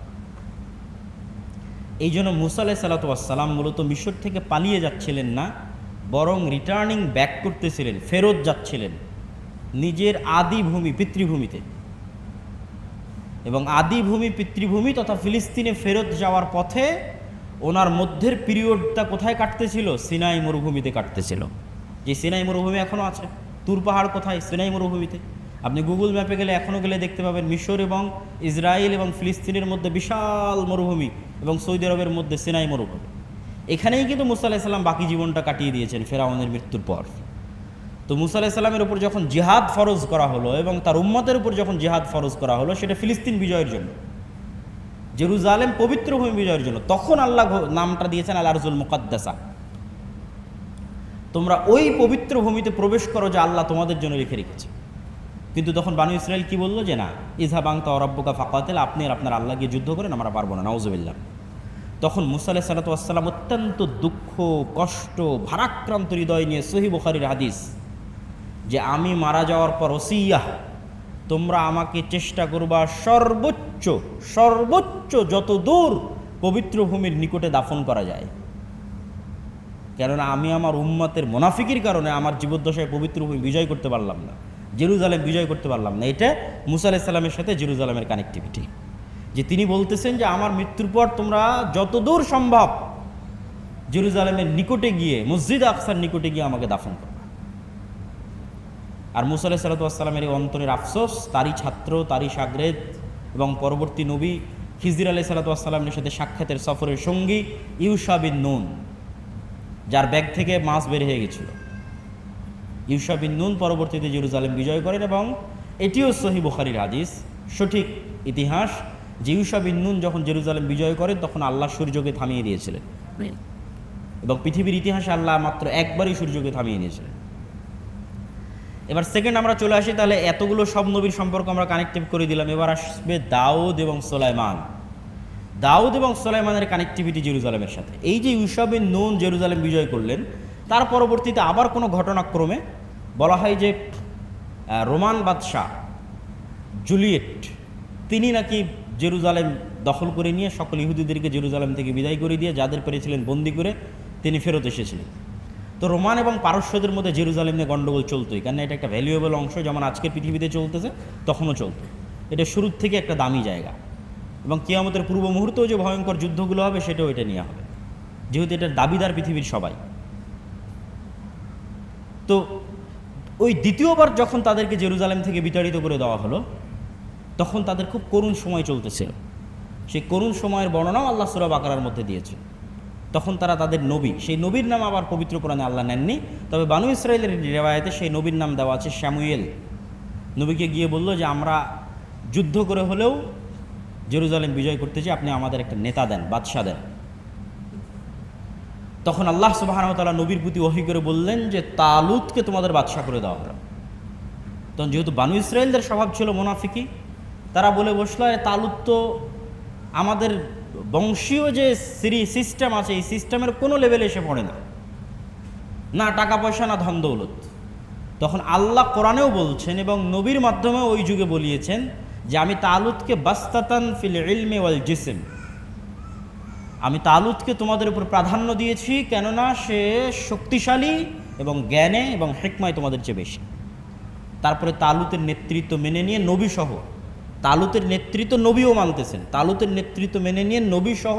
এই জন্য মুসা আলাইহিস সালাম মূলত মিশর থেকে পালিয়ে যাচ্ছিলেন না, বরং রিটার্নিং ব্যাক করতেছিলেন, ফেরত যাচ্ছিলেন নিজের আদি ভূমি, পিতৃভূমিতে। এবং আদি ভূমি, পিতৃভূমি তথা ফিলিস্তিনে ফেরত যাওয়ার পথে ওনার মধ্যের পিরিয়ডটা কোথায় কাটতেছিল? সিনাই মরুভূমিতে কাটতেছিল। যে সিনাই মরুভূমি এখনও আছে। তুর পাহাড় কোথায়? সিনাই মরুভূমিতে। আপনি গুগল ম্যাপে গেলে এখনও গেলে দেখতে পাবেন মিশর এবং ইসরায়েল এবং ফিলিস্তিনের মধ্যে বিশাল মরুভূমি এবং সৌদি আরবের মধ্যে সিনাই মরুভূমি। এখানেই কিন্তু মুসা আলাইহিস সালাম বাকি জীবনটা কাটিয়ে দিয়েছেন ফেরাউনের মৃত্যুর পর। তো মুসা আলাইহিস সালামের উপর যখন জিহাদ ফরজ করা হলো এবং তার উম্মতের উপর যখন জিহাদ ফরজ করা হলো, সেটা ফিলিস্তিন বিজয়ের জন্য, জেরুজালেম পবিত্র ভূমি বিজয়ের জন্য, তখন আল্লাহ নামটা দিয়েছেন আল আরজুল মুকাদ্দাসা। তোমরা ওই পবিত্র ভূমিতে প্রবেশ করো যা আল্লাহ তোমাদের জন্য রেখে রেখেছে। কিন্তু তখন বানু ইসরাইল কি বললো যে না, ইযহাব আনতা ওয়া রাব্বুকা ফাকাতিল, আপনি আর আপনার আল্লাহ গিয়ে যুদ্ধ করেন, আমরা পারবো না, নাউযুবিল্লাহ। তখন মুসা আলাইহিস সালাম অত্যন্ত দুঃখ, কষ্ট, ভারাক্রান্ত হৃদয় নিয়ে, সহিহ বুখারীর হাদিস, যে আমি মারা যাওয়ার পর ওসিয়াহ, তোমরা আমাকে চেষ্টা করবা সর্বোচ্চ সর্বোচ্চ যত দূর পবিত্র ভূমির নিকটে দাফন করা যায়। কেননা আমি আমার উম্মতের মুনাফিকির কারণে আমার জীবদ্দশায় পবিত্র ভূমি বিজয় করতে পারলাম না, জেরুজালেম বিজয় করতে পারলাম না। এটা মুসা আলাইহিস সালামের সাথে জেরুজালেমের কানেক্টিভিটি, যে তিনি বলতেছেন যে আমার মৃত্যুর পর তোমরা যতদূর সম্ভব জেরুজালেমের নিকটে গিয়ে, মসজিদ আকসার নিকটে গিয়ে আমাকে দাফন করো। আর মুসা আলাইহিস সালামের এই অন্তরের আফসোস তারই ছাত্র, তারই শাগরেদ এবং পরবর্তী নবী খিজির আলাইহিস সালামের সাথে সাক্ষাতের সফরের সঙ্গী ইউশা বিন নুন, যার ব্যাগ থেকে মাছ বের হয়ে গেছিল। ইউশা বিন নুন পরবর্তীতে জেরুজালেম বিজয় করেন এবং এটিও সহিহ বুখারীর হাদিস, সঠিক ইতিহাস, যে ইউশা বিন নুন যখন জেরুজালেম বিজয় করেন তখন আল্লাহ সূর্যকে থামিয়ে দিয়েছিলেন এবং পৃথিবীর ইতিহাসে আল্লাহ মাত্র একবারই সূর্যকে থামিয়ে দিয়েছিলেন। এবার সেকেন্ড আমরা চলে আসি, তাহলে এতগুলো সব নবীর সম্পর্ক আমরা কানেক্টিভ করে দিলাম। এবার আসবে দাউদ এবং সুলাইমান। দাউদ এবং সুলাইমানের কানেক্টিভিটি জেরুজালেমের সাথে। এই যে ইউশা বিন নুন জেরুজালেম বিজয় করলেন, তার পরবর্তীতে আবার কোনো ঘটনাক্রমে বলা হয় যে রোমান বাদশাহ জুলিয়েট তিনি নাকি জেরুজালেম দখল করে নিয়ে সকল ইহুদিদেরকে জেরুজালেম থেকে বিদায় করে দিয়ে যাদের পেরেছিলেন বন্দি করে তিনি ফেরত এসেছিলেন। তো রোমান এবং পারস্যদের মধ্যে জেরুজালেম নিয়ে গণ্ডগোল চলতোই, কারণ এটা একটা ভ্যালুয়েবল অংশ, যেমন আজকের পৃথিবীতে চলতেছে তখনও চলতো। এটা শুরুর থেকে একটা দামি জায়গা এবং কিয়ামতের পূর্ব মুহূর্তেও যে ভয়ঙ্কর যুদ্ধগুলো হবে সেটাও এটা নিয়ে হবে, যেহেতু এটার দাবিদার পৃথিবীর সবাই। তো ওই দ্বিতীয়বার যখন তাদেরকে জেরুজালেম থেকে বিতাড়িত করে দেওয়া হলো তখন তাদের খুব করুণ সময় চলতেছিল। সেই করুণ সময়ের বর্ণনাও আল্লাহ সূরা বাকারার মধ্যে দিয়েছে। তখন তারা তাদের নবী, সেই নবীর নাম আবার পবিত্র কোরআনে আল্লাহ নেননি, তবে বানু ইসরাইলের রিওয়ায়াতে সেই নবীর নাম দেওয়া আছে শামুয়েল। নবীকে গিয়ে বলল যে আমরা যুদ্ধ করে হলেও জেরুজালেম বিজয় করতে চাই, আপনি আমাদের একটা নেতা দেন, বাদশা দেন। তখন আল্লাহ সুবহানাহু ওয়া তাআলা নবীর প্রতি ওহী করে বললেন যে তালুতকে তোমাদের বাদশা করে দেওয়া হলো। তখন যেহেতু বানু ইসরাইলদের স্বভাব ছিল মুনাফিকি, তারা বলে বসলো তালুত তো আমাদের বংশীয় যে সিস্টেম আছে এই সিস্টেমের কোনো লেভেলে এসে পড়ে না, না টাকা পয়সা না ধন দৌলত। তখন আল্লাহ কোরআনেও বলছেন এবং নবীর মাধ্যমেও ওই যুগে বলিয়েছেন যে আমি তালুতকে বাস্তাতান ফিল ইলমি ওয়াল জিসম, আমি তালুতকে তোমাদের উপর প্রাধান্য দিয়েছি, কেননা সে শক্তিশালী এবং জ্ঞানে এবং হিকমায় তোমাদের চেয়ে বেশি। তারপরে তালুতের নেতৃত্ব মেনে নিয়ে নবী সহ, তালুতের নেতৃত্ব নবীও মানতেছেন, তালুতের নেতৃত্ব মেনে নিয়ে নবী সহ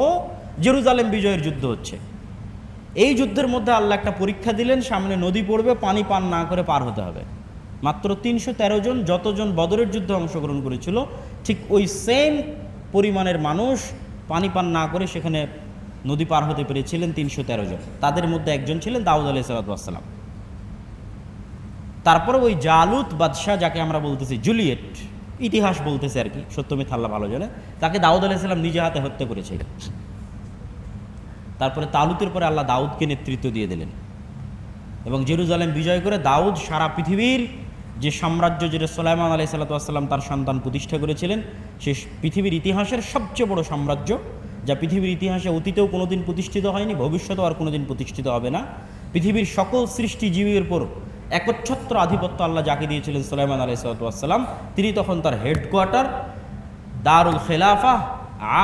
জেরুজালেম বিজয়ের যুদ্ধ হচ্ছে। এই যুদ্ধের মধ্যে আল্লাহ একটা পরীক্ষা দিলেন, সামনে নদী পড়বে, পানি পান না করে পার হতে হবে। মাত্র 313 জন, যতজন বদরের যুদ্ধে অংশগ্রহণ করেছিল ঠিক ওই সেম পরিমাণের মানুষ পানি পান না করে সেখানে নদী পার হতে পেরেছিলেন 313 জন। তাদের মধ্যে একজন ছিলেন দাউদ আলাইহিস সালাম। তারপরে ওই জালুত বাদশাহ, যাকে আমরা বলতেছি জুলিয়েট, ইতিহাস বলতেছে আর কি, সত্য মিথ্যা আল্লাহ ভালো জানে, তাকে দাউদ আলাইহিস সালাম নিজে হাতে হত্যা করেছিলেন। তারপরে তালুতের পরে আল্লাহ দাউদকে নেতৃত্ব দিয়ে দিলেন এবং জেরুজালেম বিজয় করে দাউদ সারা পৃথিবীর যে সাম্রাজ্য, যেটা সুলাইমান আলাইহিস সালাম তার সন্তান প্রতিষ্ঠা করেছিলেন, সে পৃথিবীর ইতিহাসের সবচেয়ে বড় সাম্রাজ্য, যা পৃথিবীর ইতিহাসে অতীতেও কোনোদিন প্রতিষ্ঠিত হয়নি, ভবিষ্যতেও আর কোনোদিন প্রতিষ্ঠিত হবে না। পৃথিবীর সকল সৃষ্টিজীবীর উপর একচ্ছত্র আধিপত্য আল্লাহ যাকে দিয়েছিলেন সুলাইমান আলাইহিস সালাম, তিনি তখন তার হেডকোয়ার্টার দারুল খেলাফা,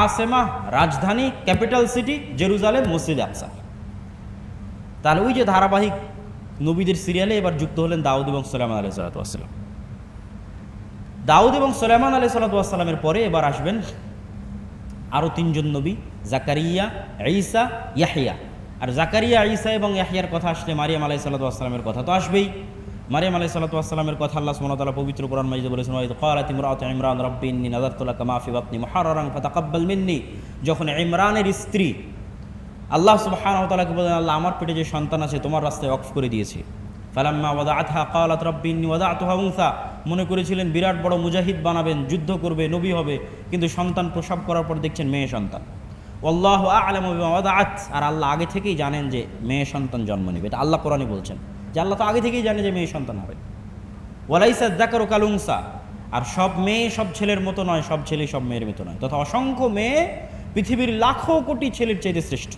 আসেমা, রাজধানী, ক্যাপিটাল সিটি জেরুজালেম, মসজিদ আকসা। তাহলে ওই যে ধারাবাহিক নবীদের সিরিয়ালে এবার যুক্ত হলেন দাউদ এবং সুলাইমান আলাইহিস সালাম। দাউদ এবং সুলাইমান আলাইহিস সালামের পরে এবার আসবেন আরও 3 জন নবী, জাকারিয়া, ঈসা, ইয়াহইয়া। আর জাকারিয়া, ঈসা এবং ইয়াহইয়ার কথা আসলে মারিয়াম আলাইহিস সালামের কথা তো আসবেই। মারিয়াম আলাইহিস সালামের কথা আল্লাহ সুবহানাহু ওয়া তাআলা পবিত্র কোরআন মাজিদে বলেছেন, ওয়া ইয ক্বালাত ইমরাতু ইমরান রাব্বি ইন্নী নাযারতু লাকা মা ফি বাতনি মুহাররান ফাতাকাব্বাল মিন্নী। যখন ইমরানের স্ত্রী আল্লাহ সুবহানাহু ওয়া তাআলাকে বলেন, আল্লাহ আমার পেটে যে সন্তান আছে তোমার রাস্তায় ওয়াকফ করে দিয়েছি। ফালাম্মা ওয়াদাআতহা ক্বালাত রাব্বি ইন্নী ওয়াদাতুহা উনসা। মনে করেছিলেন বিরাট বড় মুজাহিদ বানাবেন, যুদ্ধ করবে, নবী হবে, কিন্তু সন্তান প্রসব করার পর দেখছেন মেয়ে সন্তান। আল্লাহু আ'লামু বিমা ওয়াদাআত। আর আল্লাহ আগে থেকেই জানেন যে মেয়ে সন্তান জন্ম নেবে, এটা আল্লাহ কোরআনে বলছেন যে আল্লাহ তো আগে থেকেই জানে যে মেয়ে সন্তান হবে। ওয়ালাইসা যাকারু কাল উনসা। আর সব মেয়ে সব ছেলের মতো নয়, সব ছেলে সব মেয়ের মতো নয়, তথা অসংখ্য মেয়ে পৃথিবীর লাখো কোটি ছেলের চাইতে শ্রেষ্ঠ।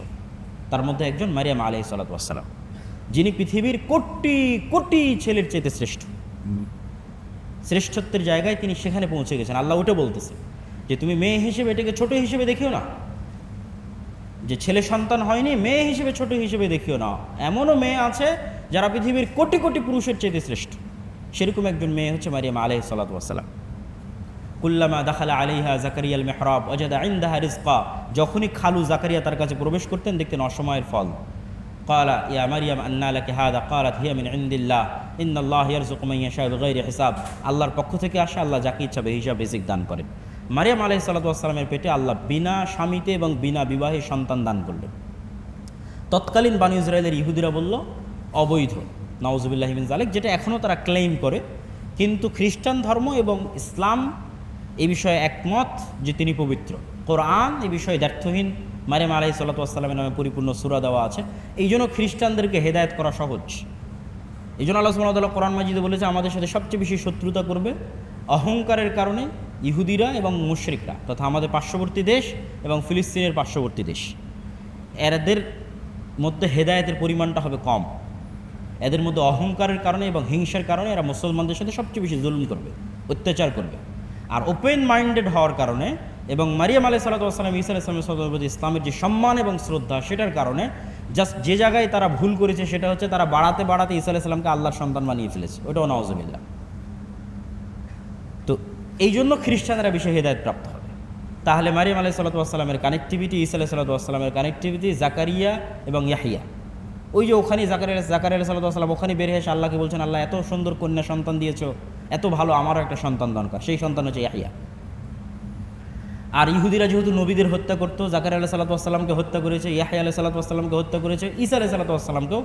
তার মধ্যে একজন মারিয়াম আলাইহিস সালাম, যিনি পৃথিবীর কোটি কোটি ছেলের চাইতে শ্রেষ্ঠ। শ্রেষ্ঠত্বের জায়গায় তিনি সেখানে পৌঁছে গেছেন। আল্লাহ ওটা বলতেছে যে তুমি মেয়ে হিসেবে এটাকে ছোট হিসেবে দেখিও না, যে ছেলে সন্তান হয়নি, মেয়ে হিসেবে ছোট হিসেবে দেখিও না। এমনও মেয়ে আছে যারা পৃথিবীর কোটি কোটি পুরুষের চেয়ে শ্রেষ্ঠ। সেরকম একজন মেয়ে হচ্ছে মারিয়াম আলাইহিস সালাতু ওয়াস সালাম। কুল্লামা দাখালা আলাইহা জাকারিয়াল মিহরাব ওয়াজাদা ইনদাহা রিজকা, যখনই খালু জাকারিয়া তার কাছে প্রবেশ করতেন দেখতেন অসময়ের ফল। ক্বালা ইয়া মারিয়াম আন্না লাকি হাযা, ক্বালাত হিয়া মিন ইনদিল্লাহ ইন্নাল্লাহ ইয়ারযুকু মান ইয়াশা বিগাইরি হিসাব। আল্লাহর পক্ষ থেকে আসে, আল্লাহ যাকে ইচ্ছা বেহিসাব রিজিক দান করেন। মারিয়াম আলাইহিস সালাতু ওয়াস সালামের পেটে আল্লাহ বিনা স্বামীতে এবং বিনা বিবাহে সন্তান দান করলেন। তৎকালীন বানি ইসরায়েলের ইহুদিরা বলল অবৈধ, নাউজুবিল্লাহি মিন যালিক, যেটা এখনও তারা ক্লেইম করে। কিন্তু খ্রিস্টান ধর্ম এবং ইসলাম এই বিষয়ে একমত যে তিনি পবিত্র। কোরআন এই বিষয়ে দ্ব্যর্থহীন, মারিয়াম আলাইহিস সালাতু ওয়াস সালামের নামে পরিপূর্ণ সূরা দেওয়া আছে। এই জন্য খ্রিস্টানদেরকে হেদায়েত করা সহজ। এই জন্য আল্লাহ সুবহানাহু ওয়া তাআলা কোরআন মাজিদে বলেছে আমাদের সাথে সবচেয়ে বেশি শত্রুতা করবে অহংকারের কারণে ইহুদিরা এবং মুশরিকরা, তথা আমাদের পার্শ্ববর্তী দেশ এবং ফিলিস্তিনের পার্শ্ববর্তী দেশ। এদের মধ্যে হেদায়েতের পরিমাণটা হবে কম। এদের মধ্যে অহংকারের কারণে এবং হিংসার কারণে এরা মুসলমানদের সাথে সবচেয়ে বেশি জুলুম করবে, অত্যাচার করবে। আর ওপেন মাইন্ডেড হওয়ার কারণে এবং মারিয়াম আলাইহিস সালাতু ওয়াস সালাম ঈসা আলাইহিস সালামের প্রতি ইসলামের যে সম্মান এবং শ্রদ্ধা, সেটার কারণে জাস্ট যে জায়গায় তারা ভুল করেছে সেটা হচ্ছে তারা বাড়াতে বাড়াতে ঈসা আলাইহিস সালামকে আল্লাহর সন্তান বানিয়ে ফেলেছে। ওটাও নাউজুবিল্লাহ। তো এই জন্য খ্রিস্টানরা বেশি হেদায়েত প্রাপ্ত হবে। তাহলে মারিয়াম আলাইহিস সালাতু ওয়াস সালামের কানেক্টিভিটি, ঈসা আলাইহিস সালাতু ওয়াস সালামের কানেক্টিভিটি, জাকারিয়া এবং ইয়াহইয়া, ওই যে ওখানে জাকারিয়া আলাইহিস সালাতু ওয়াস সালাম ওখানে বের হয়ে এসে আল্লাহকে বলছেন, আল্লাহ এত সুন্দর কন্যা সন্তান দিয়েছো, এত ভালো, আমারও একটা সন্তান দরকার। সেই সন্তান হচ্ছে ইয়াহইয়া। আর ইহুদিরা যেহেতু নবীদের হত্যা করতো, জাকারিয়া আলাইহিস সালাতু ওয়াস সালামকে হত্যা করেছে, ইয়াহইয়া আলাইহিস সালাতু ওয়াস সালামকে হত্যা করেছে, ঈসা আলাইহিস সালাতু ওয়াস সালামকেও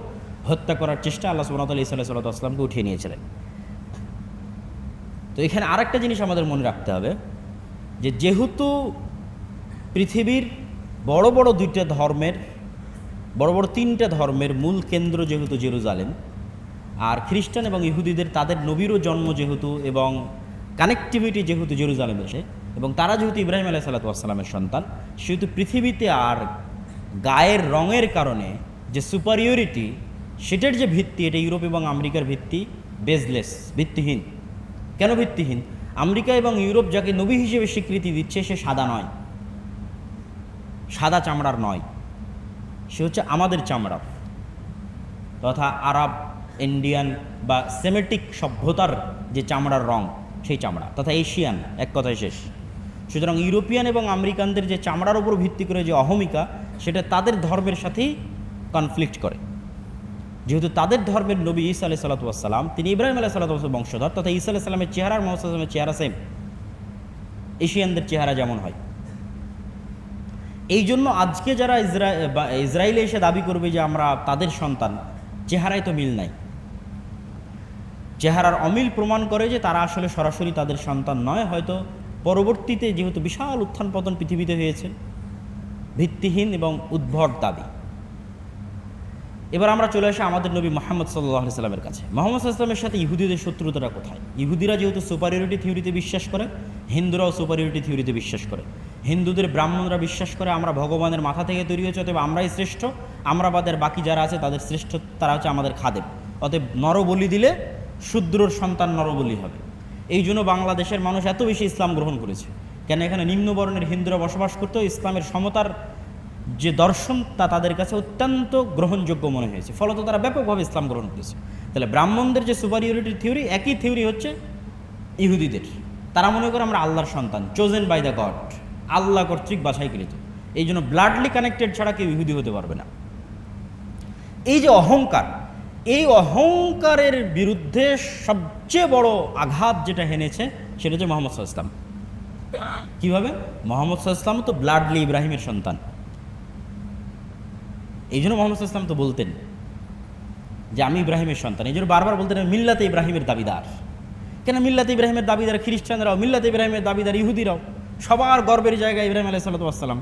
হত্যা করার চেষ্টা আল্লাহ সুবহানাহু ওয়া তাআলা ঈসা আলাইহিস সালাতু ওয়াস সালামকে উঠিয়ে নিয়েছিলেন। তো এখানে আরেকটা জিনিস আমাদের মনে রাখতে হবে যে যেহেতু পৃথিবীর বড় বড় দুইটা ধর্মের, বড় বড় তিনটা ধর্মের মূল কেন্দ্র যেহেতু জেরুজালেম, আর খ্রিস্টান এবং ইহুদিদের তাদের নবীরও জন্ম যেহেতু এবং কানেক্টিভিটি যেহেতু জেরুজালেম এসে, এবং তারা যেহেতু ইব্রাহিম আলাইহিস সালাতু ওয়াস সালামের সন্তান, সেহেতু পৃথিবীতে আর গায়ের রঙের কারণে যে সুপারিয়রিটি, সেটার যে ভিত্তি, এটা ইউরোপ এবং আমেরিকার ভিত্তি বেসলেস, ভিত্তিহীন। কেন ভিত্তিহীন? আমেরিকা এবং ইউরোপ যাকে নবী হিসেবে স্বীকৃতি দিচ্ছে সে সাদা নয়, সাদা চামড়ার নয়, সে হচ্ছে আমাদের চামড়ার, তথা আরব, ইন্ডিয়ান বা সেমেটিক সভ্যতার যে চামড়ার রং, সেই চামড়া, তথা এশিয়ান, এক কথায় শেষ। সুতরাং ইউরোপিয়ান এবং আমেরিকানদের যে চামড়ার উপর ভিত্তি করে যে অহমিকা, সেটা তাদের ধর্মের সাথেই কনফ্লিক্ট করে। যেহেতু তাদের ধর্মের নবী ঈসা আলাইহিস সালাতু ওয়াস সালাম তিনি ইব্রাহিম আলাইহিস সালাতু ওয়াস সালামের বংশধর, তথা ঈসা আলাইহিস সালামের চেহারা আর মুহাম্মদ সাল্লাল্লাহু আলাইহি ওয়াসাল্লামের চেহারা সেম, এশিয়ানদের চেহারা যেমন হয়। এই জন্য আজকে যারা ইসরায়েলে এসে দাবি করবে যে আমরা তাদের সন্তান, চেহারায় তো মিল নাই। চেহারার অমিল প্রমাণ করে যে তারা আসলে সরাসরি তাদের সন্তান নয়, হয়তো পরবর্তীতে যেহেতু বিশাল উত্থান পতন পৃথিবীতে হয়েছে, ভিত্তিহীন এবং উদ্ভট দাবি। এবার আমরা চলে আসি আমাদের নবী মুহাম্মদ সাল্লাল্লাহু আলাইহি সাল্লামের কাছে। মুহাম্মদ সাল্লাল্লাহু আলাইহি সাল্লামের সাথে ইহুদিদের শত্রুতাটা কোথায়? ইহুদিরা যেহেতু সুপারিয়রিটি থিওরিতে বিশ্বাস করে, হিন্দুরাও সুপারিয়রিটি থিওরিতে বিশ্বাস করে। হিন্দুদের ব্রাহ্মণরা বিশ্বাস করে আমরা ভগবানের মাথা থেকে তৈরি হয়েছে, অতএব আমরাই শ্রেষ্ঠ, আমরা বাদের বাকি যারা আছে তাদের শ্রেষ্ঠ, তারা হচ্ছে আমাদের খাদেম, অতএব নরবলি দিলে শূদ্রর সন্তান নরবলি হবে। এই জন্য বাংলাদেশের মানুষ এত বেশি ইসলাম গ্রহণ করেছে। কেন? এখানে নিম্নবর্ণের হিন্দুরা বসবাস করতো, ইসলামের সমতার যে দর্শন তা তাদের কাছে অত্যন্ত গ্রহণযোগ্য মনে হয়েছে, ফলত তারা ব্যাপকভাবে ইসলাম গ্রহণ করেছে। তাহলে ব্রাহ্মণদের যে সুপারিয়রিটি থিওরি, একই থিওরি হচ্ছে ইহুদিদের। তারা মনে করে আমরা আল্লাহর সন্তান, চোজেন বাই দ্য গড, আল্লাহ কর্তৃক বাছাইকৃত। এই জন্য ব্লাডলি কানেক্টেড ছাড়া কেউ ইহুদি হতে পারবে না। এই যে অহংকার, এই অহংকারের বিরুদ্ধে সবচেয়ে বড় আঘাত যেটা হেনেছে সেটা হচ্ছে মুহাম্মদ সাল্লাল্লাহু আলাইহি ওয়াসাল্লাম। কীভাবে? মুহাম্মদ সাল্লাল্লাহু আলাইহি ওয়াসাল্লাম তো ব্লাডলি ইব্রাহিমের সন্তান। এই জন্য মুহাম্মদ সাল্লাল্লাহু আলাইহি ওয়াসাল্লাম তো বলতেন যে আমি ইব্রাহিমের সন্তান। এই জন্য বারবার বলতেন মিল্লাতে ইব্রাহিমের দাবিদার। কেন মিল্লাতে ইব্রাহিমের দাবিদার খ্রিস্টানরাও, মিল্লাতে ইব্রাহিমের দাবিদার ইহুদিরাও, সবার গর্বের জায়গা ইব্রাহিম আলাইহিস সালাতু ওয়াস সালাম।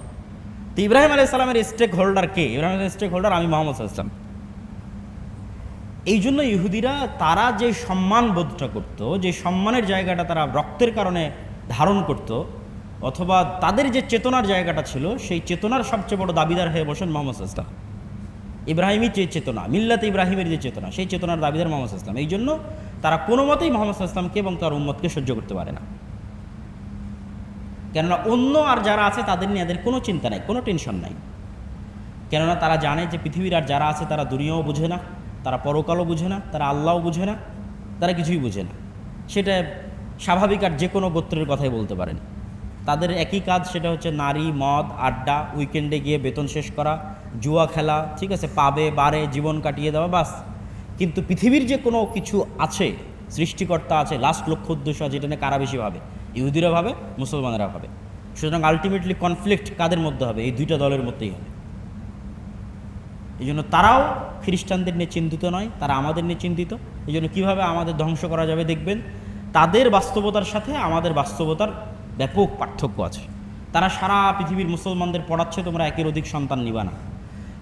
তো ইব্রাহিম আলাইহিস সালামের স্টেক হোল্ডার কে? ইব্রাহিম আলাইহিস স্টেক হোল্ডার আমি মুহাম্মদ সাল্লাল্লাহু আলাইহি ওয়াসাল্লাম। এই জন্য ইহুদিরা তারা যে সম্মান বোধটা করত, যে সম্মানের জায়গাটা তারা রক্তের কারণে ধারণ করত, অথবা তাদের যে চেতনার জায়গাটা ছিল, সেই চেতনার সবচেয়ে বড় দাবিদার হয়ে বসেন মুহাম্মদ সাল্লাল্লাহু আলাইহি ওয়াসাল্লাম। ইব্রাহিমী যে চেতনা, মিল্লাতে ইব্রাহিমের যে চেতনা, সেই চেতনার দাবিদার মুহাম্মদ সাল্লাল্লাহু আলাইহি ওয়াসাল্লাম। এই জন্য তারা কোনো মতেই মুহাম্মদ সাল্লাল্লাহু আলাইহি ওয়াসাল্লামকে এবং তার উম্মতকে সহ্য করতে পারে না। কেননা অন্য আর যারা আছে তাদের নিয়ে এদের কোনো চিন্তা নাই, কোনো টেনশন নাই। কেননা তারা জানে যে পৃথিবীর আর যারা আছে তারা দুনিয়াও বুঝে না, তারা পরকালও বুঝে না, তারা আল্লাহও বুঝে না, তারা কিছুই বুঝে না। সেটা স্বাভাবিক, আর যে কোনো গোত্রের কথাই বলতে পারেন। তাদের একই কাজ, সেটা হচ্ছে নারী, মদ, আড্ডা, উইকেন্ডে গিয়ে বেতন শেষ করা, জুয়া খেলা, ঠিক আছে, পাবে বারে জীবন কাটিয়ে দেওয়া, বাস। কিন্তু পৃথিবীর যে কোনো কিছু আছে, সৃষ্টিকর্তা আছে, লাস্ট লক্ষ্য উদ্দেশ্য আছে, যেটা নিয়ে কারা বেশি ভাবে? ইহুদিরা ভাবে, মুসলমানেরা ভাবে। সুতরাং আলটিমেটলি কনফ্লিক্ট কাদের মধ্যে হবে? এই দুইটা দলের মধ্যেই হবে। এই জন্য তারাও খ্রিস্টানদের নিয়ে চিন্তিত নয়, তারা আমাদের নিয়ে চিন্তিত। এই জন্য কীভাবে আমাদের ধ্বংস করা যাবে দেখবেন। তাদের বাস্তবতার সাথে আমাদের বাস্তবতার ব্যাপক পার্থক্য আছে। তারা সারা পৃথিবীর মুসলমানদের পড়াচ্ছে তোমরা একের অধিক সন্তান নিবা না।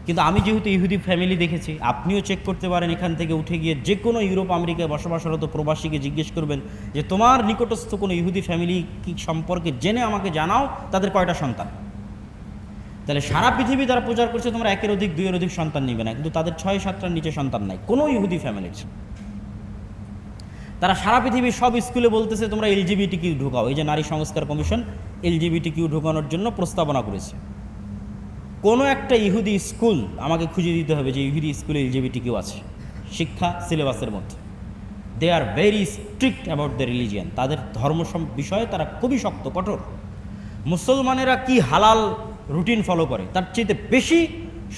কিন্তু আমি যেহেতু ইহুদি ফ্যামিলি দেখেছি, আপনিও চেক করতে পারেন, এখান থেকে উঠে গিয়ে যে কোনো ইউরোপ আমেরিকায় বসবাসরত প্রবাসীকে জিজ্ঞেস করবেন যে তোমার নিকটস্থ কোনো ইহুদি ফ্যামিলি কি সম্পর্কে জেনে আমাকে জানাও তাদের কয়টা সন্তান। তাহলে সারা পৃথিবী তারা প্রচার করছে তোমরা একের অধিক, দুইয়ের অধিক সন্তান নিবে না, কিন্তু তাদের 6-7টার নিচে সন্তান নাই কোনো ইহুদি ফ্যামিলির। তারা সারা পৃথিবীর সব স্কুলে বলতেছে তোমরা LGBTQ ঢুকাও। এই যে নারী সংস্কার কমিশন LGBTQ ঢুকানোর জন্য প্রস্তাবনা করেছে। কোনো একটা ইহুদি স্কুল আমাকে খুঁজে দিতে হবে যে ইহুদি স্কুলে LGBTQ আছে শিক্ষা সিলেবাসের মধ্যে। They are very strict about the religion. তাদের ধর্ম বিষয়ে তারা খুবই শক্ত, কঠোর। মুসলমানেরা কি হালাল রুটিন ফলো করে, তার চেয়ে বেশি